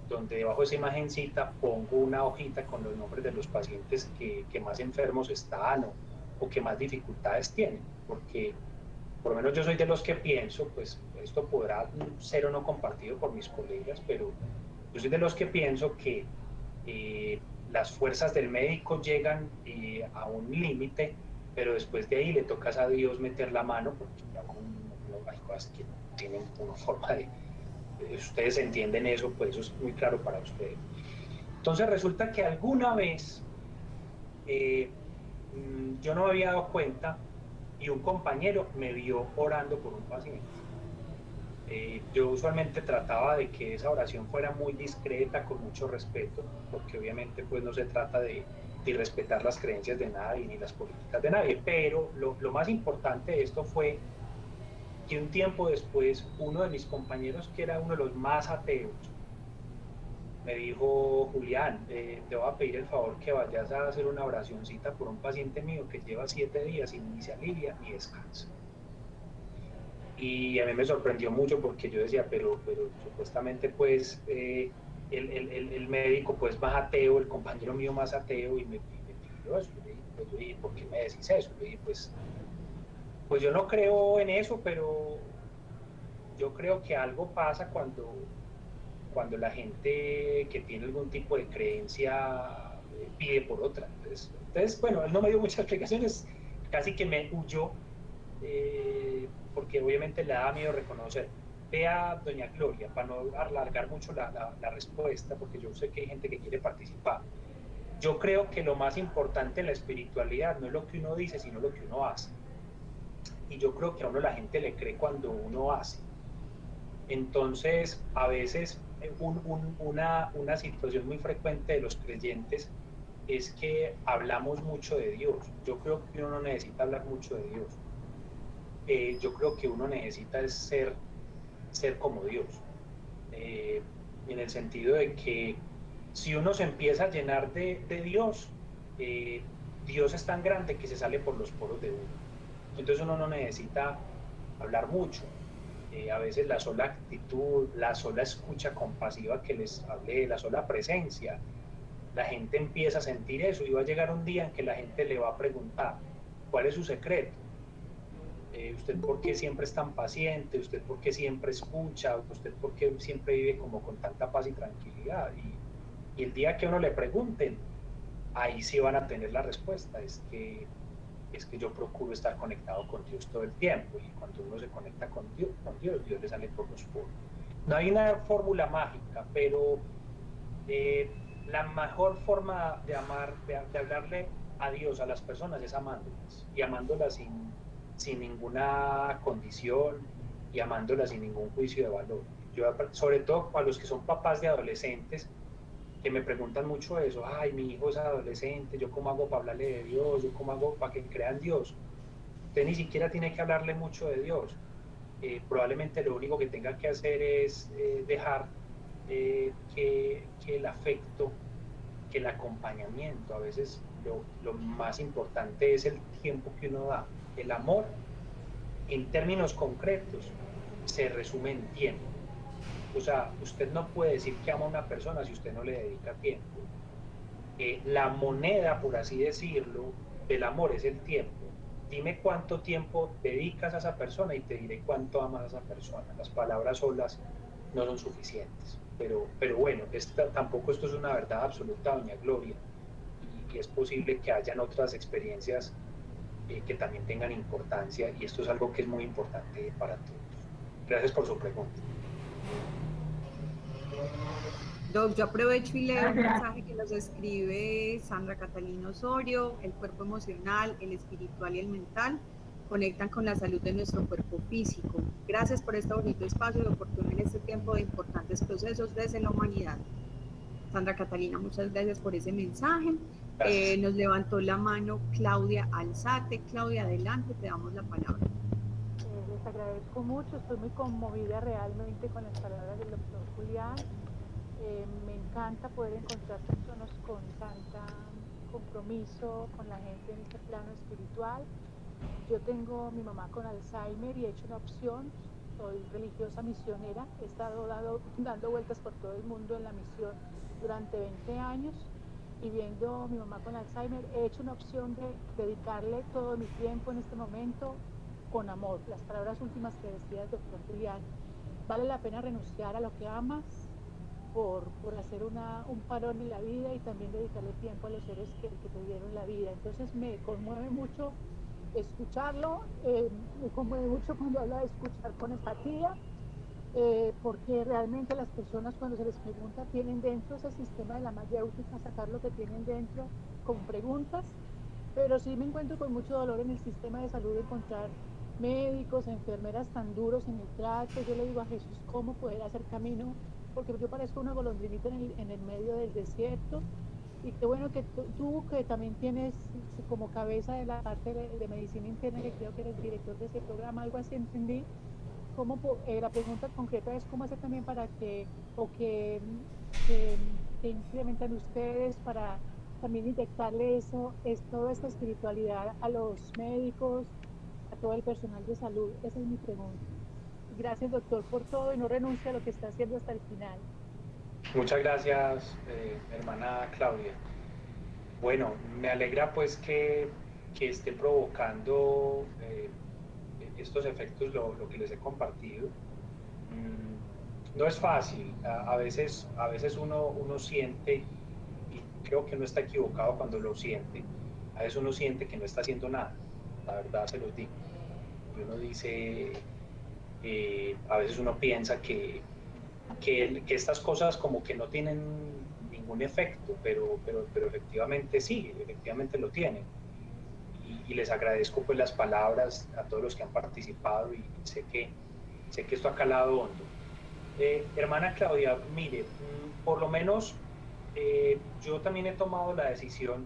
donde debajo de esa imagencita pongo una hojita con los nombres de los pacientes que más enfermos están o que más dificultades tienen, porque por lo menos yo soy de los que pienso, pues esto podrá ser o no compartido por mis colegas, pero yo soy de los que pienso que las fuerzas del médico llegan a un límite, pero después de ahí le tocas a Dios meter la mano, porque ya hay cosas que no tienen una forma de, ustedes entienden eso, pues eso es muy claro para ustedes. Entonces resulta que alguna vez eh, yo no me había dado cuenta y un compañero me vio orando por un paciente. Yo usualmente trataba de que esa oración fuera muy discreta, con mucho respeto, porque obviamente pues no se trata de irrespetar las creencias de nadie ni las políticas de nadie, pero lo más importante de esto fue que un tiempo después uno de mis compañeros, que era uno de los más ateos, me dijo: Julián, te voy a pedir el favor que vayas a hacer una oracioncita por un paciente mío que lleva 7 días y ni se alivia ni descansa. Y a mí me sorprendió mucho porque yo decía, pero supuestamente pues el médico pues más ateo, el compañero mío más ateo, y me pidió eso. Yo le dije, ¿por qué me decís eso? Le dije, pues yo no creo en eso, pero yo creo que algo pasa cuando la gente que tiene algún tipo de creencia pide por otra. Entonces, bueno, él no me dio muchas explicaciones, casi que me huyó, porque obviamente le da miedo reconocer. Vea, doña Gloria, para no alargar mucho la respuesta, porque yo sé que hay gente que quiere participar. Yo creo que lo más importante en la espiritualidad no es lo que uno dice, sino lo que uno hace. Y yo creo que a uno la gente le cree cuando uno hace. Entonces, a veces una situación muy frecuente de los creyentes es que hablamos mucho de Dios. Yo creo que uno no necesita hablar mucho de Dios. Yo creo que uno necesita ser como Dios, en el sentido de que si uno se empieza a llenar de Dios, Dios es tan grande que se sale por los poros de uno. Entonces uno no necesita hablar mucho. A veces la sola actitud, la sola escucha compasiva que les hablé, la sola presencia, la gente empieza a sentir eso, y va a llegar un día en que la gente le va a preguntar: ¿cuál es su secreto? ¿Usted por qué siempre es tan paciente? ¿Usted por qué siempre escucha? ¿Usted por qué siempre vive como con tanta paz y tranquilidad? Y el día que uno le pregunten, ahí sí van a tener la respuesta. Es que es que yo procuro estar conectado con Dios todo el tiempo, y cuando uno se conecta Dios le sale por los poros. No hay una fórmula mágica, pero la mejor forma de amar, de hablarle a Dios a las personas es amándolas, y amándolas sin ninguna condición, y amándolas sin ningún juicio de valor. Yo, sobre todo a los que son papás de adolescentes, que me preguntan mucho eso: ay, mi hijo es adolescente, ¿yo cómo hago para hablarle de Dios? ¿Yo cómo hago para que crea en Dios? Usted ni siquiera tiene que hablarle mucho de Dios. Probablemente lo único que tenga que hacer es dejar que el afecto, que el acompañamiento, a veces lo más importante es el tiempo que uno da. El amor, en términos concretos, se resume en tiempo. O sea, usted no puede decir que ama a una persona si usted no le dedica tiempo. La moneda, por así decirlo, del amor es el tiempo. Dime cuánto tiempo dedicas a esa persona y te diré cuánto amas a esa persona. Las palabras solas no son suficientes. Pero bueno, tampoco esto es una verdad absoluta, doña Gloria. Y es posible que hayan otras experiencias que también tengan importancia, y esto es algo que es muy importante para todos. Gracias por su pregunta. Doc, yo aprovecho y leo un Gracias. mensaje que nos escribe Sandra Catalina Osorio: el cuerpo emocional, el espiritual y el mental conectan con la salud de nuestro cuerpo físico. Gracias por este bonito espacio y oportuno en este tiempo de importantes procesos desde la humanidad. Sandra Catalina, muchas gracias por ese mensaje. Gracias. Nos levantó la mano Claudia Alzate. Claudia, adelante, te damos la palabra. Les agradezco mucho, estoy muy conmovida realmente con las palabras del doctor Julián. Me encanta poder encontrar personas con tanta compromiso con la gente en este plano espiritual. Yo tengo mi mamá con Alzheimer y he hecho una opción. Soy religiosa misionera, he estado dando vueltas por todo el mundo en la misión durante 20 años, y viendo a mi mamá con Alzheimer he hecho una opción de dedicarle todo mi tiempo en este momento con amor. Las palabras últimas que decía el doctor Julián: vale la pena renunciar a lo que amas por hacer un parón en la vida y también dedicarle tiempo a los seres que te dieron la vida. Entonces me conmueve mucho escucharlo, me conmueve mucho cuando habla de escuchar con empatía, porque realmente las personas, cuando se les pregunta, tienen dentro ese sistema de la mayéutica, sacar lo que tienen dentro con preguntas. Pero sí me encuentro con mucho dolor en el sistema de salud, encontrar médicos, enfermeras tan duros en el trato. Yo le digo a Jesús, ¿cómo poder hacer camino? Porque yo parezco una golondrinita en el medio del desierto. Y qué bueno que tú, que también tienes como cabeza de la parte de medicina interna, que creo que eres director de ese programa, algo así entendí. La pregunta concreta es: ¿cómo hacer también para que implementan ustedes para también inyectarle toda esta espiritualidad a los médicos, a todo el personal de salud? Esa es mi pregunta. Gracias, doctor, por todo, y no renuncie a lo que está haciendo hasta el final. Muchas gracias, hermana Claudia. Bueno, me alegra pues que esté provocando estos efectos lo que les he compartido. No es fácil, a veces uno siente, y creo que uno está equivocado cuando lo siente, a veces uno siente que no está haciendo nada, la verdad se los digo. Y uno dice, a veces uno piensa que estas cosas como que no tienen ningún efecto, pero efectivamente sí, efectivamente lo tienen. Y les agradezco pues las palabras a todos los que han participado, y sé que esto ha calado hondo. Hermana Claudia, mire, por lo menos yo también he tomado la decisión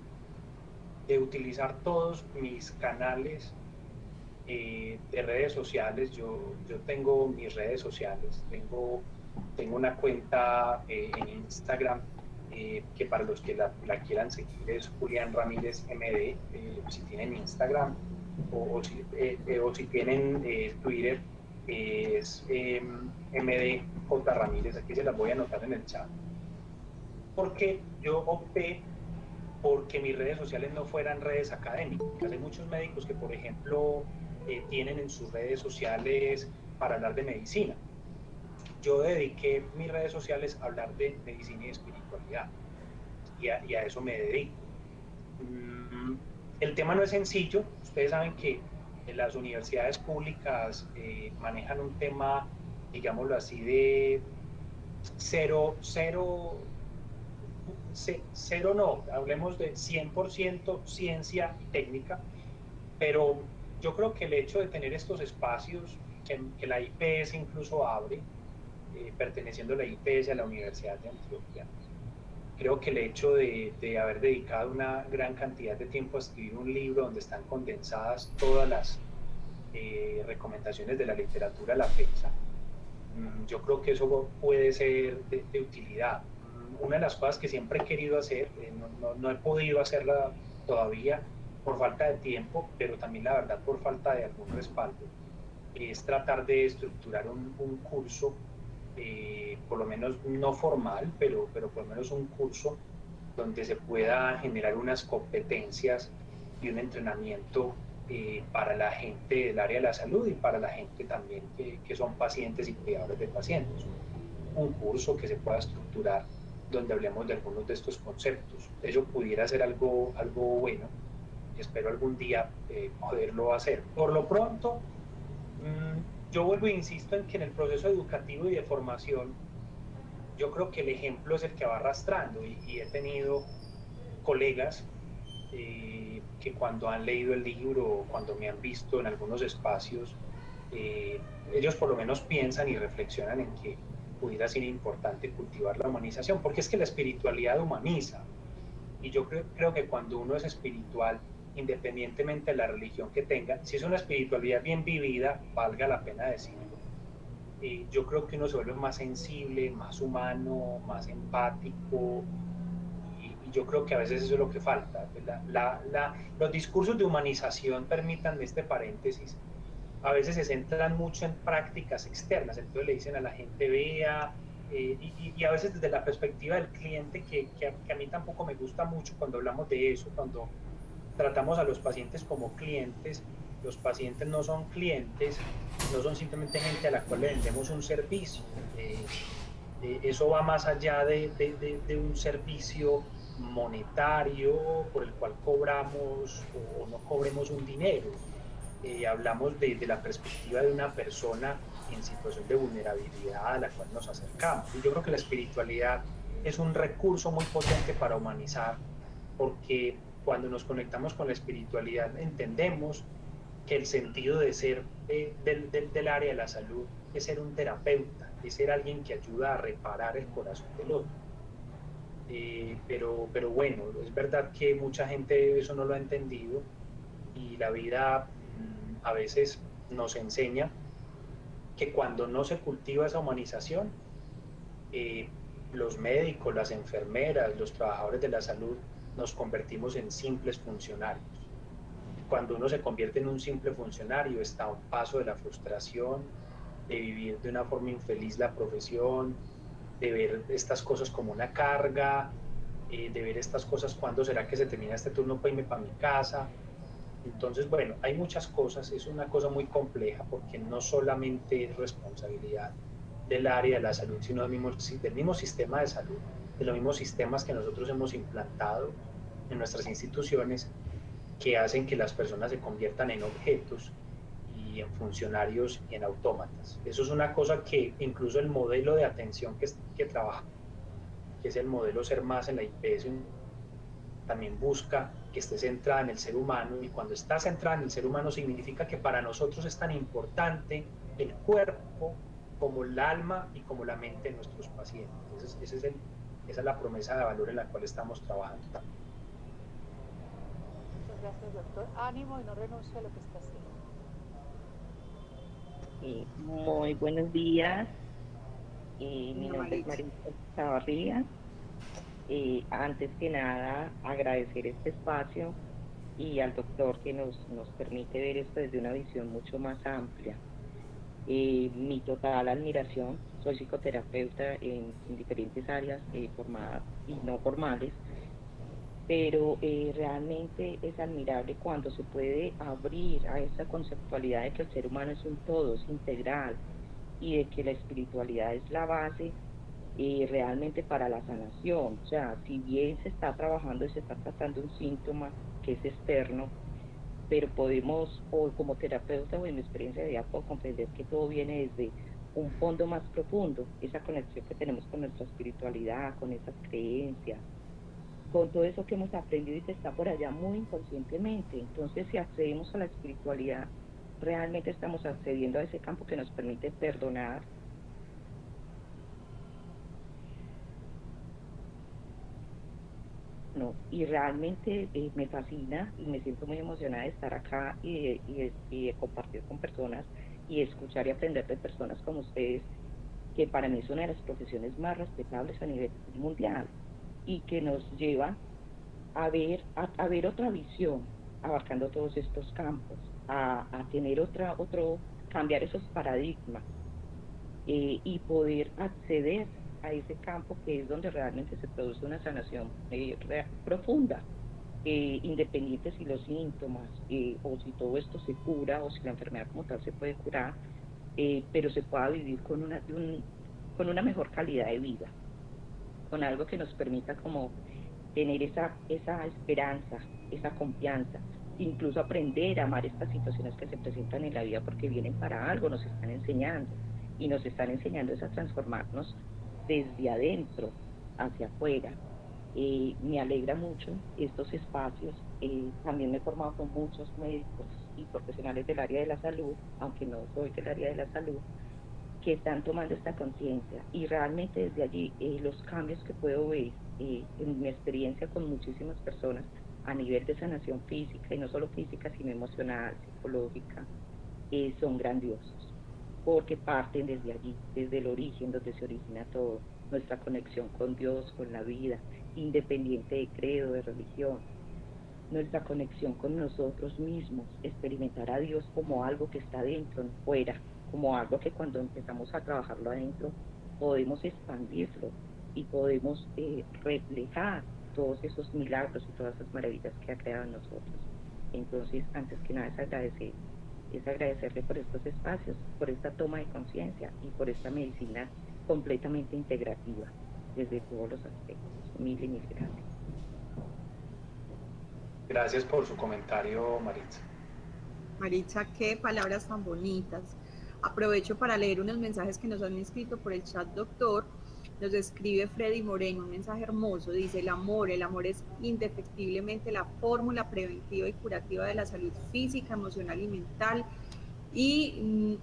de utilizar todos mis canales de redes sociales. Yo tengo mis redes sociales, tengo una cuenta en Instagram, que para los que la quieran seguir es Julián Ramírez MD, si tienen Instagram, o si tienen Twitter, es MDJ Ramírez. Aquí se las voy a anotar en el chat, porque yo opté porque mis redes sociales no fueran redes académicas. Hay muchos médicos que, por ejemplo, tienen en sus redes sociales para hablar de medicina. Yo dediqué mis redes sociales a hablar de medicina y espiritualidad, y a eso me dedico. El tema no es sencillo, ustedes saben que las universidades públicas manejan un tema, digámoslo así, de cero, cero, cero no, hablemos de 100% ciencia y técnica, pero yo creo que el hecho de tener estos espacios que la IPS incluso abre, perteneciendo a la IPS a la Universidad de Antioquia, creo que el hecho de haber dedicado una gran cantidad de tiempo a escribir un libro donde están condensadas todas las recomendaciones de la literatura a la fecha, yo creo que eso puede ser de utilidad. Una de las cosas que siempre he querido hacer, no he podido hacerla todavía por falta de tiempo, pero también la verdad por falta de algún respaldo, es tratar de estructurar un curso, por lo menos no formal, pero por lo menos un curso donde se pueda generar unas competencias y un entrenamiento para la gente del área de la salud y para la gente también que son pacientes y cuidadores de pacientes. Un curso que se pueda estructurar donde hablemos de algunos de estos conceptos. Eso pudiera ser algo bueno y espero algún día poderlo hacer. Por lo pronto, yo vuelvo e insisto en que en el proceso educativo y de formación, yo creo que el ejemplo es el que va arrastrando y he tenido colegas que cuando han leído el libro o cuando me han visto en algunos espacios, ellos por lo menos piensan y reflexionan en que pudiera ser importante cultivar la humanización, porque es que la espiritualidad humaniza. Y yo creo que cuando uno es espiritual, independientemente de la religión que tenga, si es una espiritualidad bien vivida, valga la pena decirlo, yo creo que uno se vuelve más sensible, más humano, más empático, y yo creo que a veces eso es lo que falta. Los discursos de humanización, permítanme este paréntesis, a veces se centran mucho en prácticas externas, entonces le dicen a la gente vea, y a veces desde la perspectiva del cliente, que a mí tampoco me gusta mucho cuando hablamos de eso, cuando tratamos a los pacientes como clientes. Los pacientes no son clientes, no son simplemente gente a la cual le vendemos un servicio. Eso va más allá de un servicio monetario por el cual cobramos o no cobremos un dinero. Hablamos de la perspectiva de una persona en situación de vulnerabilidad a la cual nos acercamos. Y yo creo que la espiritualidad es un recurso muy potente para humanizar, porque cuando nos conectamos con la espiritualidad entendemos que el sentido de ser del área de la salud es ser un terapeuta, es ser alguien que ayuda a reparar el corazón del otro. Pero bueno, es verdad que mucha gente eso no lo ha entendido y la vida a veces nos enseña que cuando no se cultiva esa humanización, los médicos, las enfermeras, los trabajadores de la salud, nos convertimos en simples funcionarios. Cuando uno se convierte en un simple funcionario, está a un paso de la frustración, de vivir de una forma infeliz la profesión, de ver estas cosas como una carga, de ver estas cosas, ¿cuándo será que se termina este turno para irme para mi casa? Entonces, bueno, hay muchas cosas, es una cosa muy compleja porque no solamente es responsabilidad del área de la salud, sino del mismo sistema de salud, de los mismos sistemas que nosotros hemos implantado en nuestras instituciones, que hacen que las personas se conviertan en objetos y en funcionarios y en autómatas. Eso es una cosa que incluso el modelo de atención que trabaja, que es el modelo Ser Más en la IPS, también busca que esté centrada en el ser humano, y cuando está centrada en el ser humano significa que para nosotros es tan importante el cuerpo como el alma y como la mente de nuestros pacientes. Esa es la promesa de valor en la cual estamos trabajando también. Muchas gracias, doctor. Ánimo y no renuncie a lo que está haciendo. Muy buenos días. Mi nombre es María Chavarría. Antes que nada, agradecer este espacio y al doctor que nos permite ver esto desde una visión mucho más amplia. Mi total admiración, soy psicoterapeuta en diferentes áreas formadas y no formales, pero realmente es admirable cuando se puede abrir a esa conceptualidad de que el ser humano es un todo, es integral, y de que la espiritualidad es la base realmente para la sanación. O sea, si bien se está trabajando y se está tratando un síntoma, porque es externo, pero podemos, o como terapeuta o en mi experiencia de vida, puedo comprender que todo viene desde un fondo más profundo, esa conexión que tenemos con nuestra espiritualidad, con esas creencias, con todo eso que hemos aprendido y que está por allá muy inconscientemente. Entonces, si accedemos a la espiritualidad, realmente estamos accediendo a ese campo que nos permite perdonar. No, y realmente me fascina y me siento muy emocionada de estar acá y de compartir con personas y escuchar y aprender de personas como ustedes, que para mí es una de las profesiones más respetables a nivel mundial y que nos lleva a ver otra visión, abarcando todos estos campos, a tener cambiar esos paradigmas y poder acceder a ese campo que es donde realmente se produce una sanación profunda, independiente si los síntomas o si todo esto se cura o si la enfermedad como tal se puede curar, pero se pueda vivir con una mejor calidad de vida, con algo que nos permita como tener esa esperanza, esa confianza, incluso aprender a amar estas situaciones que se presentan en la vida porque vienen para algo, nos están enseñando y nos están enseñando a transformarnos desde adentro hacia afuera. Me alegra mucho estos espacios. También me he formado con muchos médicos y profesionales del área de la salud, aunque no soy del área de la salud, que están tomando esta conciencia y realmente desde allí los cambios que puedo ver en mi experiencia con muchísimas personas a nivel de sanación física y no solo física sino emocional, psicológica, son grandiosos porque parten desde allí, desde el origen donde se origina todo, nuestra conexión con Dios, con la vida, independiente de credo, de religión, nuestra conexión con nosotros mismos, experimentar a Dios como algo que está dentro, no fuera, como algo que cuando empezamos a trabajarlo adentro podemos expandirlo y podemos reflejar todos esos milagros y todas esas maravillas que ha creado en nosotros. Entonces, antes que nada es agradecerle por estos espacios, por esta toma de conciencia y por esta medicina completamente integrativa desde todos los aspectos. Mil y mil gracias. Gracias por su comentario, Maritza. Maritza, qué palabras tan bonitas. Aprovecho para leer unos mensajes que nos han escrito por el chat, doctor. Nos escribe Freddy Moreno, un mensaje hermoso. Dice, el amor es indefectiblemente la fórmula preventiva y curativa de la salud física, emocional y mental. Y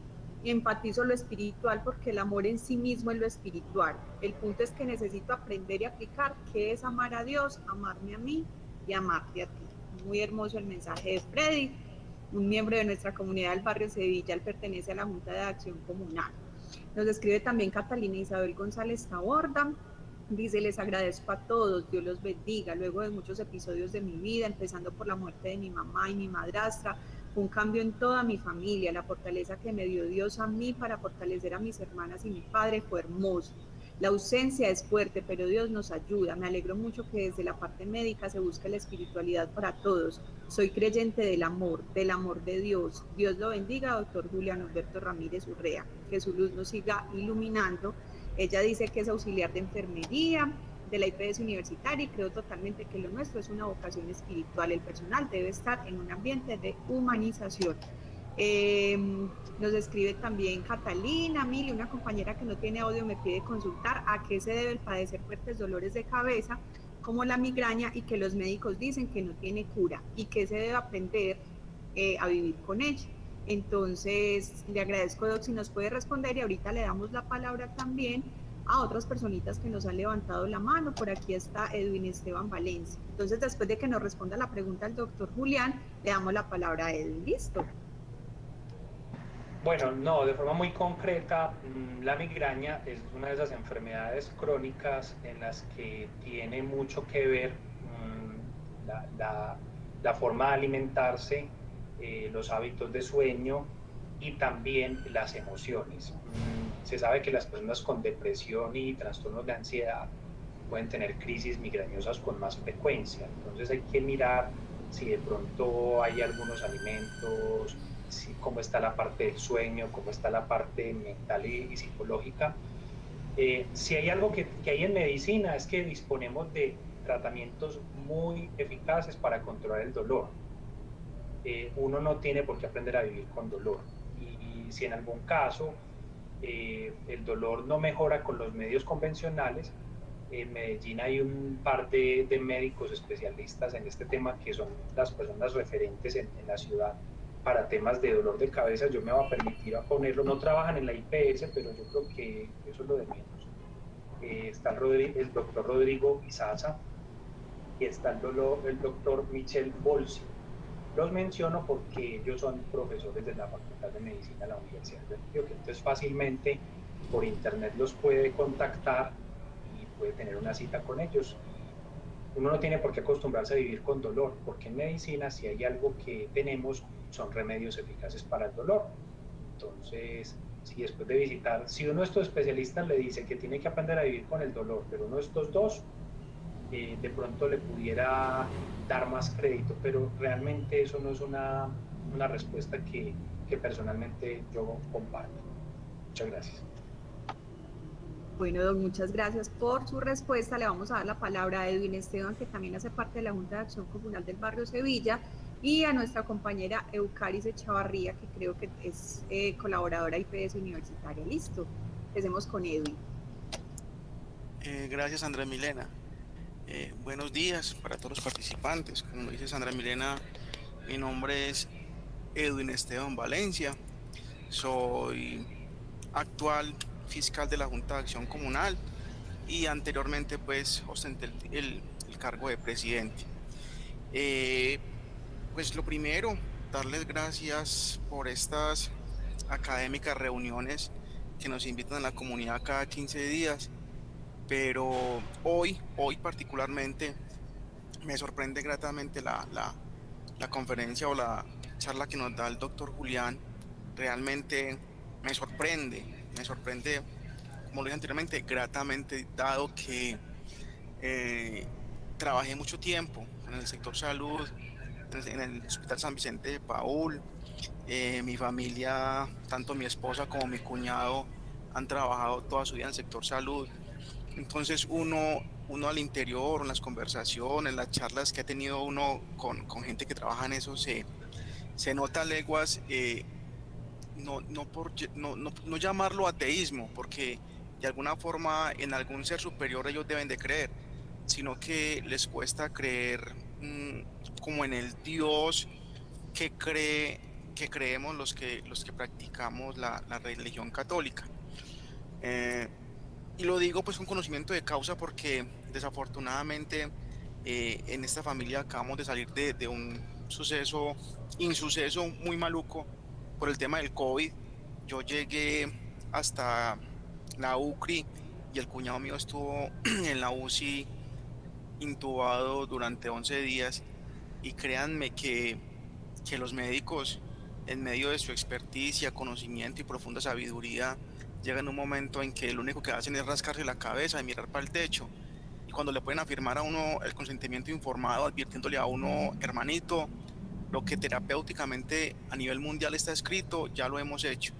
enfatizo lo espiritual porque el amor en sí mismo es lo espiritual. El punto es que necesito aprender y aplicar qué es amar a Dios, amarme a mí y amarte a ti. Muy hermoso el mensaje de Freddy, un miembro de nuestra comunidad del barrio Sevilla. Él pertenece a la Junta de Acción Comunal. Nos escribe también Catalina Isabel González Taborda. Dice, les agradezco a todos, Dios los bendiga. Luego de muchos episodios de mi vida, empezando por la muerte de mi mamá y mi madrastra, fue un cambio en toda mi familia. La fortaleza que me dio Dios a mí para fortalecer a mis hermanas y mi padre fue hermoso. La ausencia es fuerte, pero Dios nos ayuda. Me alegro mucho que desde la parte médica se busque la espiritualidad para todos. Soy creyente del amor de Dios. Dios lo bendiga, doctor Julián Alberto Ramírez Urrea. Que su luz nos siga iluminando. Ella dice que es auxiliar de enfermería de la IPS universitaria y creo totalmente que lo nuestro es una vocación espiritual. El personal debe estar en un ambiente de humanización. Nos escribe también Catalina Mili, una compañera que no tiene audio, me pide consultar a qué se debe el padecer fuertes dolores de cabeza como la migraña y que los médicos dicen que no tiene cura y que se debe aprender a vivir con ella. Entonces le agradezco, Doc, si nos puede responder y ahorita le damos la palabra también a otras personitas que nos han levantado la mano. Por aquí está Edwin Esteban Valencia. Entonces, después de que nos responda la pregunta el doctor Julián, le damos la palabra a Edwin. ¿Listo? Bueno, no, de forma muy concreta, la migraña es una de esas enfermedades crónicas en las que tiene mucho que ver la forma de alimentarse, los hábitos de sueño y también las emociones. Se sabe que las personas con depresión y trastornos de ansiedad pueden tener crisis migrañosas con más frecuencia, entonces hay que mirar si de pronto hay algunos alimentos, cómo está la parte del sueño, cómo está la parte mental y psicológica. Si hay algo que hay en medicina es que disponemos de tratamientos muy eficaces para controlar el dolor. Uno no tiene por qué aprender a vivir con dolor. Y si en algún caso el dolor no mejora con los medios convencionales, en Medellín hay un par de médicos especialistas en este tema que son las personas referentes en la ciudad para temas de dolor de cabeza. Yo me voy a permitir a ponerlo, no trabajan en la IPS, pero yo creo que eso es lo de menos. Está el doctor Rodrigo Izaza y está el doctor Michel Bolsi. Los menciono porque ellos son profesores de la Facultad de Medicina de la Universidad de Antioquia, entonces fácilmente por internet los puede contactar y puede tener una cita con ellos. Uno no tiene por qué acostumbrarse a vivir con dolor, porque en medicina si hay algo que tenemos son remedios eficaces para el dolor. Entonces, si después de visitar, si uno de estos especialistas le dice que tiene que aprender a vivir con el dolor, pero uno de estos dos, de pronto le pudiera dar más crédito, pero realmente eso no es una respuesta que personalmente yo comparto. Muchas gracias. Bueno, don, muchas gracias por su respuesta. Le vamos a dar la palabra a Edwin Esteban, que también hace parte de la Junta de Acción Comunal del Barrio Sevilla, y a nuestra compañera Eucaris Echavarría, que creo que es colaboradora IPS Universitaria. Listo, empecemos con Edwin. Gracias, Sandra Milena. Buenos días para todos los participantes. Como dice Sandra Milena, mi nombre es Edwin Esteban Valencia. Soy actual fiscal de la Junta de Acción Comunal y anteriormente pues ostenté el cargo de presidente. Pues lo primero, darles gracias por estas académicas reuniones que nos invitan a la comunidad cada 15 días, pero hoy particularmente me sorprende gratamente la conferencia o la charla que nos da el doctor Julián. Realmente me sorprende, como lo dije anteriormente, gratamente, dado que trabajé mucho tiempo en el sector salud, en el Hospital San Vicente de Paúl. Mi familia, tanto mi esposa como mi cuñado, han trabajado toda su vida en el sector salud. Entonces uno al interior, en las conversaciones, las charlas que ha tenido uno con gente que trabaja en eso, se nota a leguas, no llamarlo ateísmo, porque de alguna forma en algún ser superior ellos deben de creer, sino que les cuesta creer como en el Dios que creemos los que practicamos la religión católica. Y lo digo pues con conocimiento de causa porque desafortunadamente en esta familia acabamos de salir de un insuceso muy maluco por el tema del COVID. Yo llegué hasta la UCRI y el cuñado mío estuvo en la UCI intubado durante 11 días y créanme que los médicos, en medio de su experticia, conocimiento y profunda sabiduría, llegan un momento en que lo único que hacen es rascarse la cabeza y mirar para el techo, y cuando le pueden afirmar a uno el consentimiento informado, advirtiéndole a uno: hermanito, lo que terapéuticamente a nivel mundial está escrito, ya lo hemos hecho.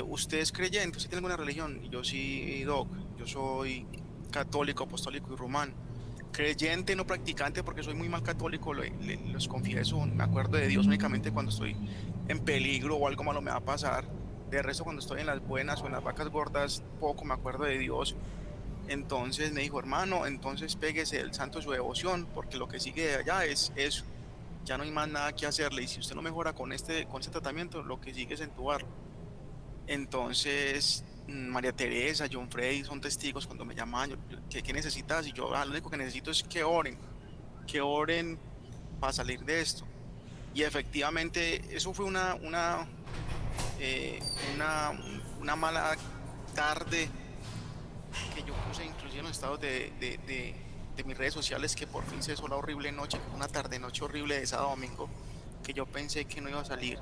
¿Usted es creyente? ¿Usted tiene alguna religión? Y yo: sí, doc, yo soy católico, apostólico y romano. Creyente, no practicante, porque soy muy mal católico, los confieso. Me acuerdo de Dios únicamente cuando estoy en peligro o algo malo me va a pasar. De resto, cuando estoy en las buenas o en las vacas gordas, poco me acuerdo de Dios. Entonces me dijo: hermano, entonces péguese el santo de su devoción, porque lo que sigue de allá es eso. Ya no hay más nada que hacerle, y si usted no mejora con este tratamiento, lo que sigue es entubarlo. Entonces María Teresa, John Freddy son testigos cuando me llaman: ¿qué necesitas? Y yo: lo único que necesito es que oren para salir de esto. Y efectivamente eso fue una mala tarde que yo puse inclusive en los estados de mis redes sociales, que por fin cesó la horrible noche, una tarde-noche horrible de sábado a domingo, que yo pensé que no iba a salir.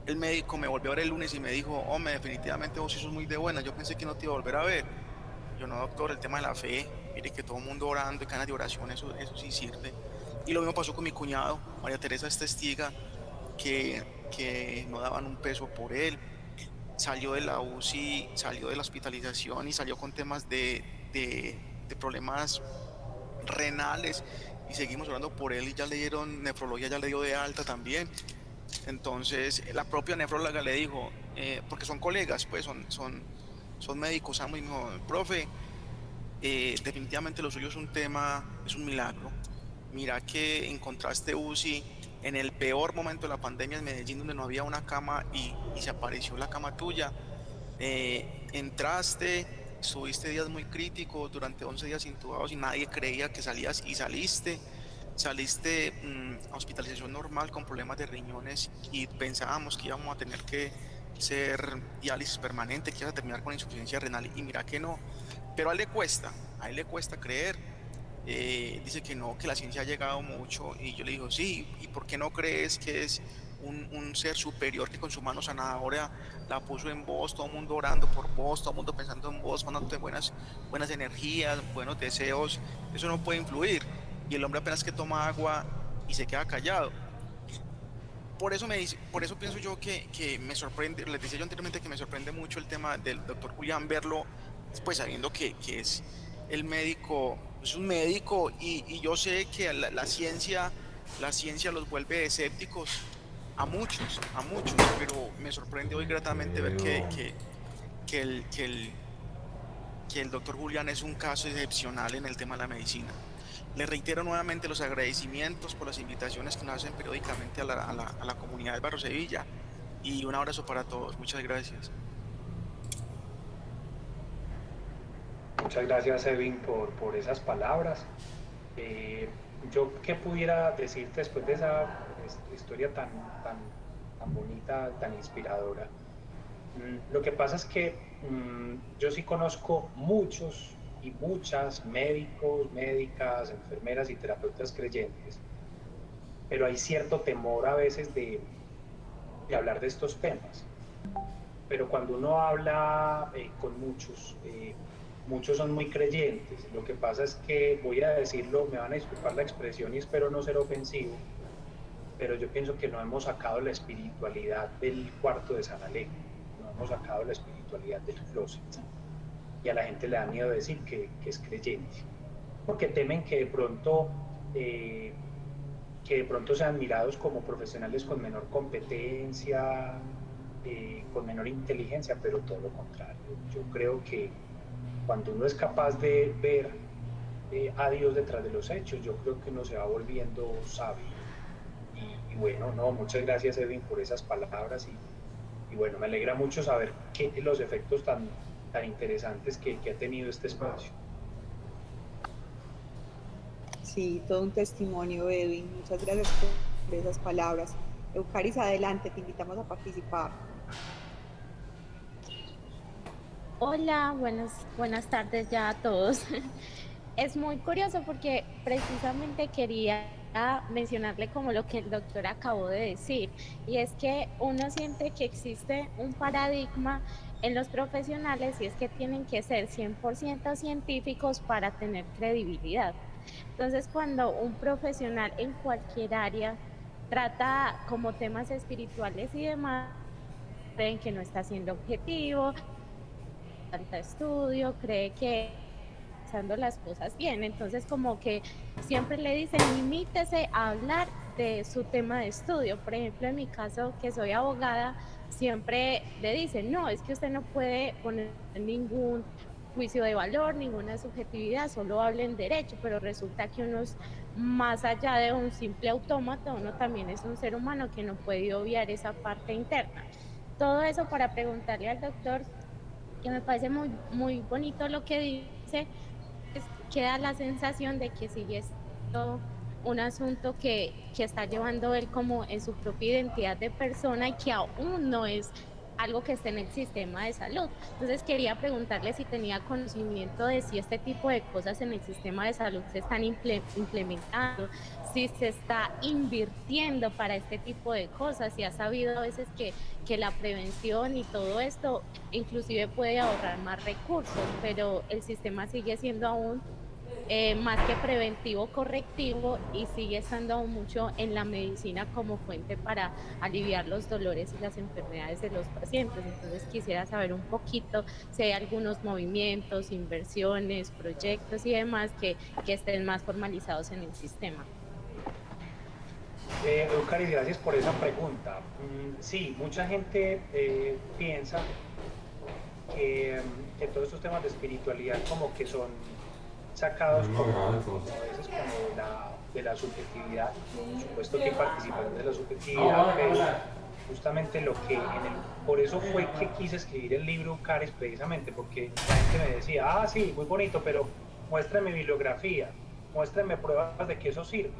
El médico me volvió a ver el lunes y me dijo: hombre, definitivamente vos sos muy de buena, yo pensé que no te iba a volver a ver. Yo: no, doctor, el tema de la fe, mire que todo el mundo orando y ganas de oración, eso sí sirve. Y lo mismo pasó con mi cuñado. María Teresa es testiga que no daban un peso por él. Salió de la UCI, salió de la hospitalización y salió con temas de problemas renales, y seguimos orando por él, y ya le dieron nefrología, ya le dio de alta también. Entonces la propia nefróloga le dijo, porque son colegas, pues son médicos ambos, y me dijo, profe, definitivamente lo suyo es un tema, es un milagro. Mira que encontraste UCI en el peor momento de la pandemia en Medellín, donde no había una cama, y se apareció la cama tuya. Entraste, estuviste días muy críticos, durante 11 días intubados, y nadie creía que salías, y saliste a hospitalización normal con problemas de riñones, y pensábamos que íbamos a tener que ser diálisis permanente, que ibas a terminar con insuficiencia renal, y mira que no. Pero a él le cuesta creer. Dice que no, que la ciencia ha llegado mucho, y yo le digo, sí, ¿y por qué no crees que es un ser superior que con su mano sanadora la puso en vos, todo el mundo orando por vos, todo el mundo pensando en vos, mandándote buenas energías, buenos deseos? Eso no puede influir. Y el hombre apenas que toma agua y se queda callado. Por eso pienso yo que me sorprende, les decía yo anteriormente que me sorprende mucho el tema del doctor Julián, verlo, pues sabiendo que es el médico, es un médico, y yo sé que la ciencia los vuelve escépticos a muchos, pero me sorprende hoy gratamente ver que el doctor Julián es un caso excepcional en el tema de la medicina. Le reitero nuevamente los agradecimientos por las invitaciones que nos hacen periódicamente a la comunidad de Barrio Sevilla, y un abrazo para todos. Muchas gracias. Muchas gracias, Evin, por esas palabras. Yo qué pudiera decirte después de esa historia tan bonita, tan inspiradora. Lo que pasa es que yo sí conozco muchos y muchas médicos, médicas, enfermeras y terapeutas creyentes, pero hay cierto temor a veces de hablar de estos temas. Pero cuando uno habla con muchos son muy creyentes. Lo que pasa es que, voy a decirlo, me van a disculpar la expresión y espero no ser ofensivo, pero yo pienso que no hemos sacado la espiritualidad del cuarto de San Alejo, no hemos sacado la espiritualidad del closet. Y a la gente le da miedo decir que es creyente, porque temen que de pronto sean mirados como profesionales con menor competencia, con menor inteligencia, pero todo lo contrario. Yo creo que cuando uno es capaz de ver a Dios detrás de los hechos, yo creo que uno se va volviendo sabio. Y bueno, no, muchas gracias, Edwin, por esas palabras, y bueno, me alegra mucho saber los efectos tan interesantes que ha tenido este espacio. Sí, todo un testimonio, Edwin. Muchas gracias por esas palabras. Eucaris, adelante, te invitamos a participar. Hola, buenas tardes ya a todos. Es muy curioso porque precisamente quería mencionarle como lo que el doctor acabó de decir, y es que uno siente que existe un paradigma en los profesionales, y es que tienen que ser 100% científicos para tener credibilidad. Entonces, cuando un profesional en cualquier área trata como temas espirituales y demás, creen que no está siendo objetivo, falta estudio, cree que haciendo las cosas bien. Entonces, como que siempre le dicen, limítese a hablar de su tema de estudio. Por ejemplo, en mi caso, que soy abogada, siempre le dicen, no, es que usted no puede poner ningún juicio de valor, ninguna subjetividad, solo hablen derecho, pero resulta que uno es más allá de un simple autómata, uno también es un ser humano que no puede obviar esa parte interna. Todo eso para preguntarle al doctor, que me parece muy, muy bonito lo que dice, pues queda la sensación de que sigue siendo un asunto que está llevando él como en su propia identidad de persona, y que aún no es algo que esté en el sistema de salud. Entonces quería preguntarle si tenía conocimiento de si este tipo de cosas en el sistema de salud se están implementando, si se está invirtiendo para este tipo de cosas, si ha sabido a veces que la prevención y todo esto inclusive puede ahorrar más recursos, pero el sistema sigue siendo aún más que preventivo, correctivo, y sigue estando aún mucho en la medicina como fuente para aliviar los dolores y las enfermedades de los pacientes. Entonces quisiera saber un poquito si hay algunos movimientos, inversiones, proyectos y demás que estén más formalizados en el sistema. Eucaris, gracias por esa pregunta. Sí, mucha gente piensa que todos estos temas de espiritualidad como que son sacados a veces como de la subjetividad. Por supuesto que participan de la subjetividad, pero justamente por eso fue que quise escribir el libro Eucaris, precisamente porque la gente me decía, sí, muy bonito, pero muéstrame bibliografía, muéstrame pruebas de que eso sirve.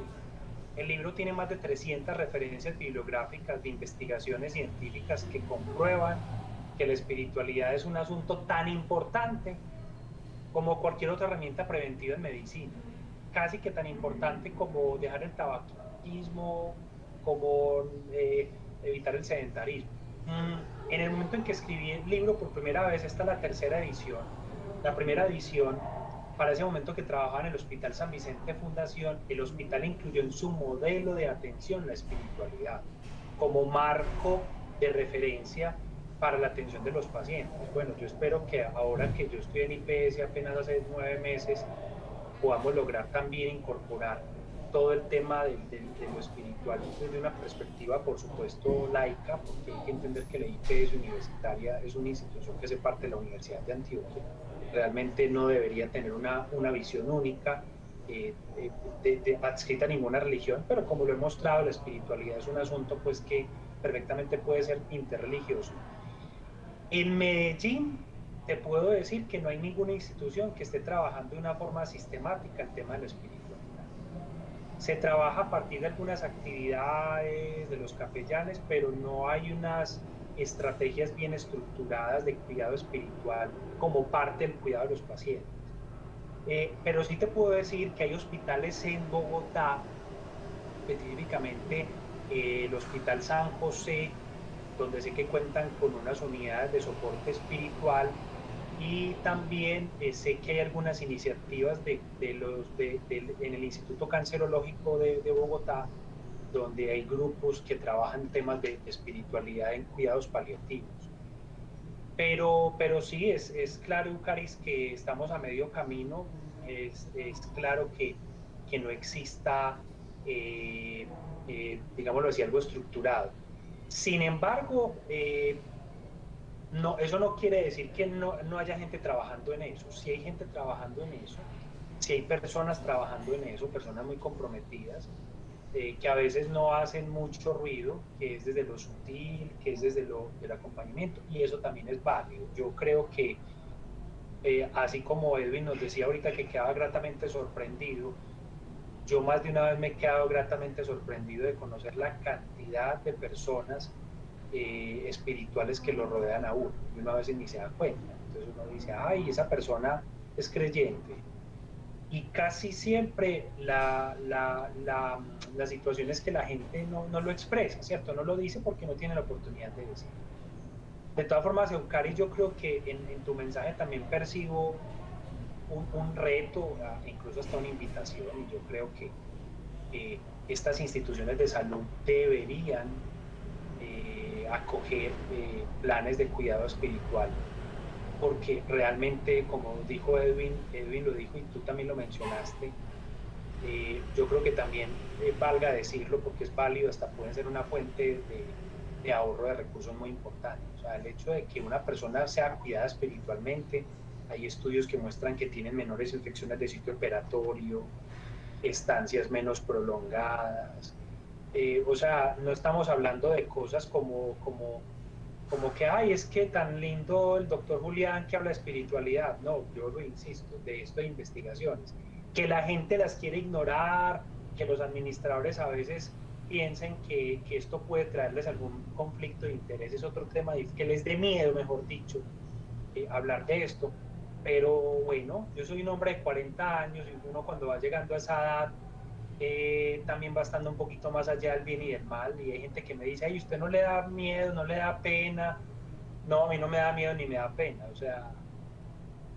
El libro tiene más de 300 referencias bibliográficas de investigaciones científicas que comprueban que la espiritualidad es un asunto tan importante como cualquier otra herramienta preventiva en medicina, casi que tan importante como dejar el tabaquismo, como evitar el sedentarismo. En el momento en que escribí el libro por primera vez, esta es la tercera edición, la primera edición, para ese momento que trabajaba en el Hospital San Vicente Fundación, el hospital incluyó en su modelo de atención la espiritualidad como marco de referencia para la atención de los pacientes. Bueno, yo espero que ahora que yo estoy en IPS apenas hace 9 meses, podamos lograr también incorporar todo el tema de lo espiritual desde una perspectiva, por supuesto, laica, porque hay que entender que la IPS universitaria es una institución que hace parte de la Universidad de Antioquia. Realmente no debería tener una visión única adscrita a ninguna religión, pero como lo he mostrado, la espiritualidad es un asunto pues que perfectamente puede ser interreligioso. En Medellín te puedo decir que no hay ninguna institución que esté trabajando de una forma sistemática el tema de la espiritualidad. Se trabaja a partir de algunas actividades de los capellanes, pero no hay unas estrategias bien estructuradas de cuidado espiritual como parte del cuidado de los pacientes. Pero sí te puedo decir que hay hospitales en Bogotá, específicamente el Hospital San José, donde sé que cuentan con unas unidades de soporte espiritual, y también sé que hay algunas iniciativas en el Instituto Cancerológico de Bogotá, donde hay grupos que trabajan temas de espiritualidad en cuidados paliativos. Pero sí, es claro, Eucaris, que estamos a medio camino. Es claro que no exista, digámoslo así, algo estructurado. Sin embargo, no, eso no quiere decir que no haya gente trabajando en eso. Si hay gente trabajando en eso, si hay personas trabajando en eso, personas muy comprometidas, que a veces no hacen mucho ruido, que es desde lo sutil, que es desde el acompañamiento, y eso también es válido. Yo creo que, así como Edwin nos decía ahorita que quedaba gratamente sorprendido, yo más de una vez me he quedado gratamente sorprendido de conocer la cantidad de personas espirituales que lo rodean a uno, y uno a veces ni se da cuenta. Entonces uno dice, ay, esa persona es creyente, y casi siempre la situación es que la gente no lo expresa, ¿cierto? No lo dice porque no tiene la oportunidad de decirlo. De todas formas, Eucari, yo creo que en tu mensaje también percibo un reto, incluso hasta una invitación, y yo creo que estas instituciones de salud deberían acoger planes de cuidado espiritual, porque realmente, como dijo Edwin lo dijo y tú también lo mencionaste, yo creo que también valga decirlo, porque es válido, hasta puede ser una fuente de ahorro de recursos muy importante. O sea, el hecho de que una persona sea cuidada espiritualmente, hay estudios que muestran que tienen menores infecciones de sitio operatorio, estancias menos prolongadas. O sea, no estamos hablando de cosas como que, ay, es que tan lindo el doctor Julián que habla de espiritualidad. No, yo lo insisto, de esto de investigaciones. Que la gente las quiere ignorar, que los administradores a veces piensen que esto puede traerles algún conflicto de interés, es otro tema, que les dé miedo, mejor dicho, hablar de esto. Pero bueno, yo soy un hombre de 40 años y uno cuando va llegando a esa edad, también va estando un poquito más allá del bien y del mal, y hay gente que me dice, ay, ¿usted no le da miedo, no le da pena? No, a mí no me da miedo ni me da pena. O sea,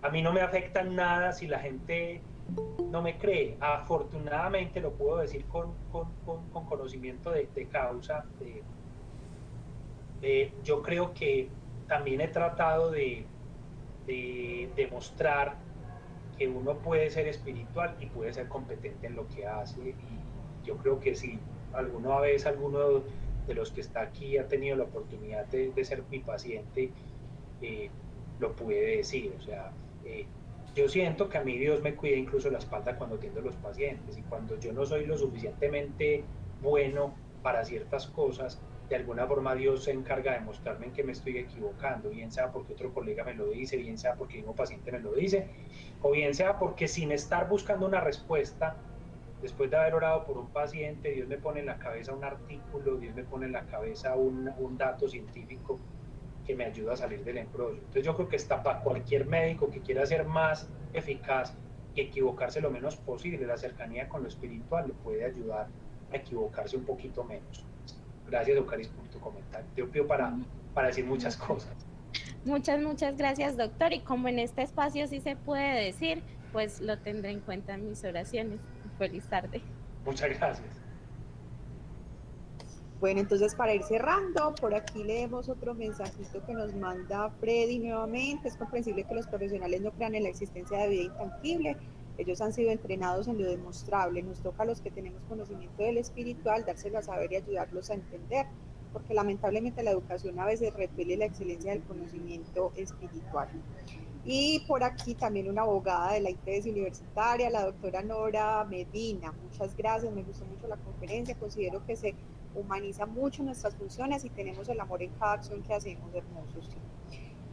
a mí no me afecta nada si la gente no me cree. Afortunadamente lo puedo decir con conocimiento de causa. Yo creo que también he tratado de demostrar que uno puede ser espiritual y puede ser competente en lo que hace. Y yo creo que si alguna vez alguno de los que está aquí ha tenido la oportunidad de ser mi paciente, eh, lo puede decir. O sea, yo siento que a mí Dios me cuida incluso la espalda cuando atiendo a los pacientes, y cuando yo no soy lo suficientemente bueno para ciertas cosas, de alguna forma Dios se encarga de mostrarme en que me estoy equivocando, bien sea porque otro colega me lo dice, bien sea porque el mismo paciente me lo dice, o bien sea porque sin estar buscando una respuesta, después de haber orado por un paciente, Dios me pone en la cabeza un artículo, Dios me pone en la cabeza un dato científico que me ayuda a salir del embrollo. Entonces yo creo que está para cualquier médico que quiera ser más eficaz y equivocarse lo menos posible. La cercanía con lo espiritual lo puede ayudar a equivocarse un poquito menos. Gracias, Ocaris, por tu comentario. Te pido para decir muchas cosas. Muchas gracias, doctor. Y como en este espacio sí se puede decir, pues lo tendré en cuenta en mis oraciones. Feliz tarde. Muchas gracias. Bueno, entonces para ir cerrando, por aquí leemos otro mensajito que nos manda Freddy nuevamente. Es comprensible que los profesionales no crean en la existencia de vida intangible. Ellos han sido entrenados en lo demostrable. Nos toca a los que tenemos conocimiento del espiritual dárselo a saber y ayudarlos a entender, porque lamentablemente la educación a veces repele la excelencia del conocimiento espiritual. Y por aquí también una abogada de la IPS universitaria, la doctora Nora Medina. Muchas gracias, me gustó mucho la conferencia. Considero que se humaniza mucho nuestras funciones y tenemos el amor en cada acción que hacemos, hermosos.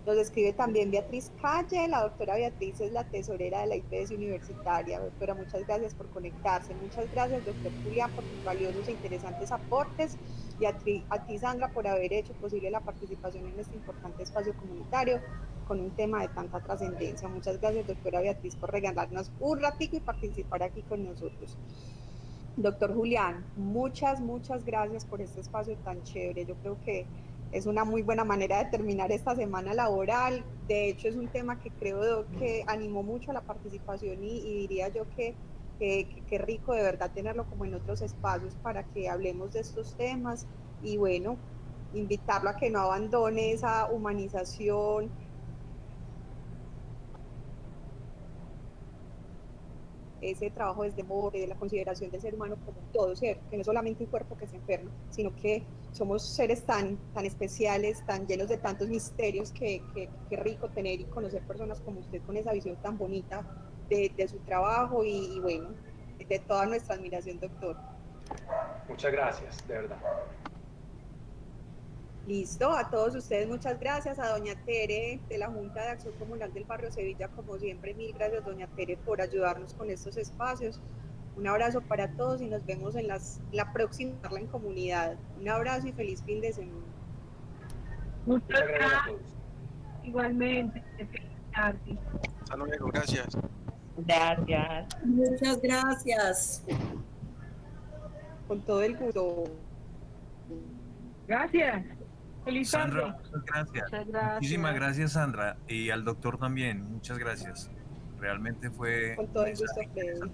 Nos escribe también Beatriz Calle. La doctora Beatriz es la tesorera de la IPS universitaria. Doctora, muchas gracias por conectarse. Muchas gracias, doctor Julián, por tus valiosos e interesantes aportes. Y a ti, Sandra, por haber hecho posible la participación en este importante espacio comunitario con un tema de tanta trascendencia. Muchas gracias, doctora Beatriz, por regalarnos un ratito y participar aquí con nosotros. Doctor Julián, muchas gracias por este espacio tan chévere. Yo creo que es una muy buena manera de terminar esta semana laboral. De hecho, es un tema que creo que animó mucho a la participación y diría yo que rico de verdad tenerlo como en otros espacios para que hablemos de estos temas y bueno, invitarlo a que no abandone esa humanización, ese trabajo desde amor, de la consideración del ser humano como un todo, ¿cierto? Que no es solamente un cuerpo que se enferma, sino que somos seres tan especiales, tan llenos de tantos misterios, que rico tener y conocer personas como usted con esa visión tan bonita de su trabajo y bueno, de toda nuestra admiración, doctor. Muchas gracias, de verdad. Listo, a todos ustedes muchas gracias, a doña Tere de la Junta de Acción Comunal del Barrio Sevilla, como siempre, mil gracias doña Tere por ayudarnos con estos espacios. Un abrazo para todos y nos vemos en la próxima charla en comunidad. Un abrazo y feliz fin de semana. Muchas gracias a todos. Igualmente, feliz tarde. Hasta luego, gracias. Gracias. Muchas gracias. Con todo el gusto. Gracias. Feliz Sandra, tarde. muchas gracias. Muchas gracias. Muchísimas gracias, Sandra. Y al doctor también, muchas gracias. Realmente fue Con todo el gusto, Freddy.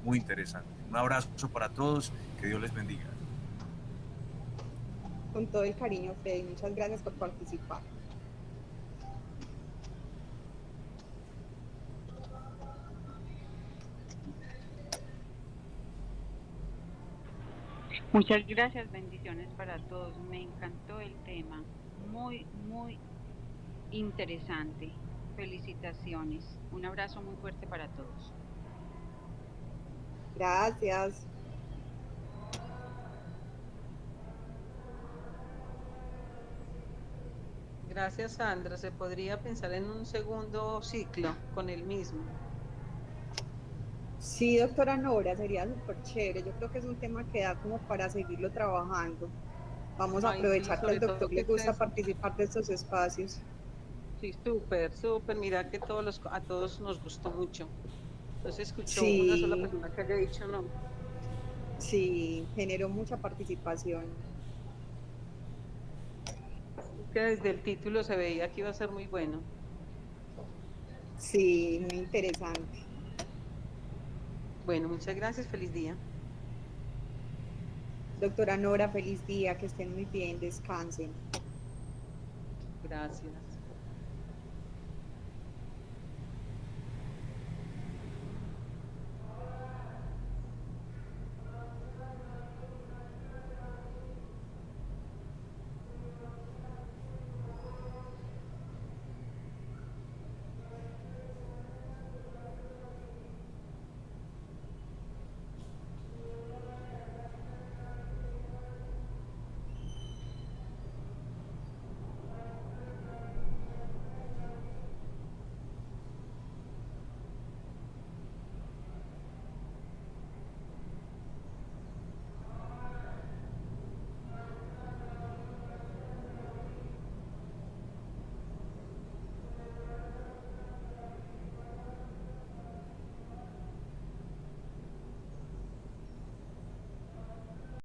Muy interesante. Un abrazo para todos, que Dios les bendiga. Con todo el cariño, Freddy. Muchas gracias por participar. Muchas gracias, bendiciones para todos. Me encantó el tema, muy interesante. Felicitaciones. Un abrazo muy fuerte para todos. Gracias. Gracias, Sandra. Se podría pensar en un segundo ciclo con el mismo. Sí, doctora Nora, sería súper chévere. Yo creo que es un tema que da como para seguirlo trabajando. Vamos a aprovechar que al doctor le gusta participar de estos espacios. Sí, súper. Mira que a todos nos gustó mucho. No se escuchó Sí. una sola persona que haya dicho no. Sí, generó mucha participación. Que desde el título se veía que iba a ser muy bueno. Sí, muy interesante. Bueno, muchas gracias, feliz día. Doctora Nora, feliz día, que estén muy bien, descansen. Gracias.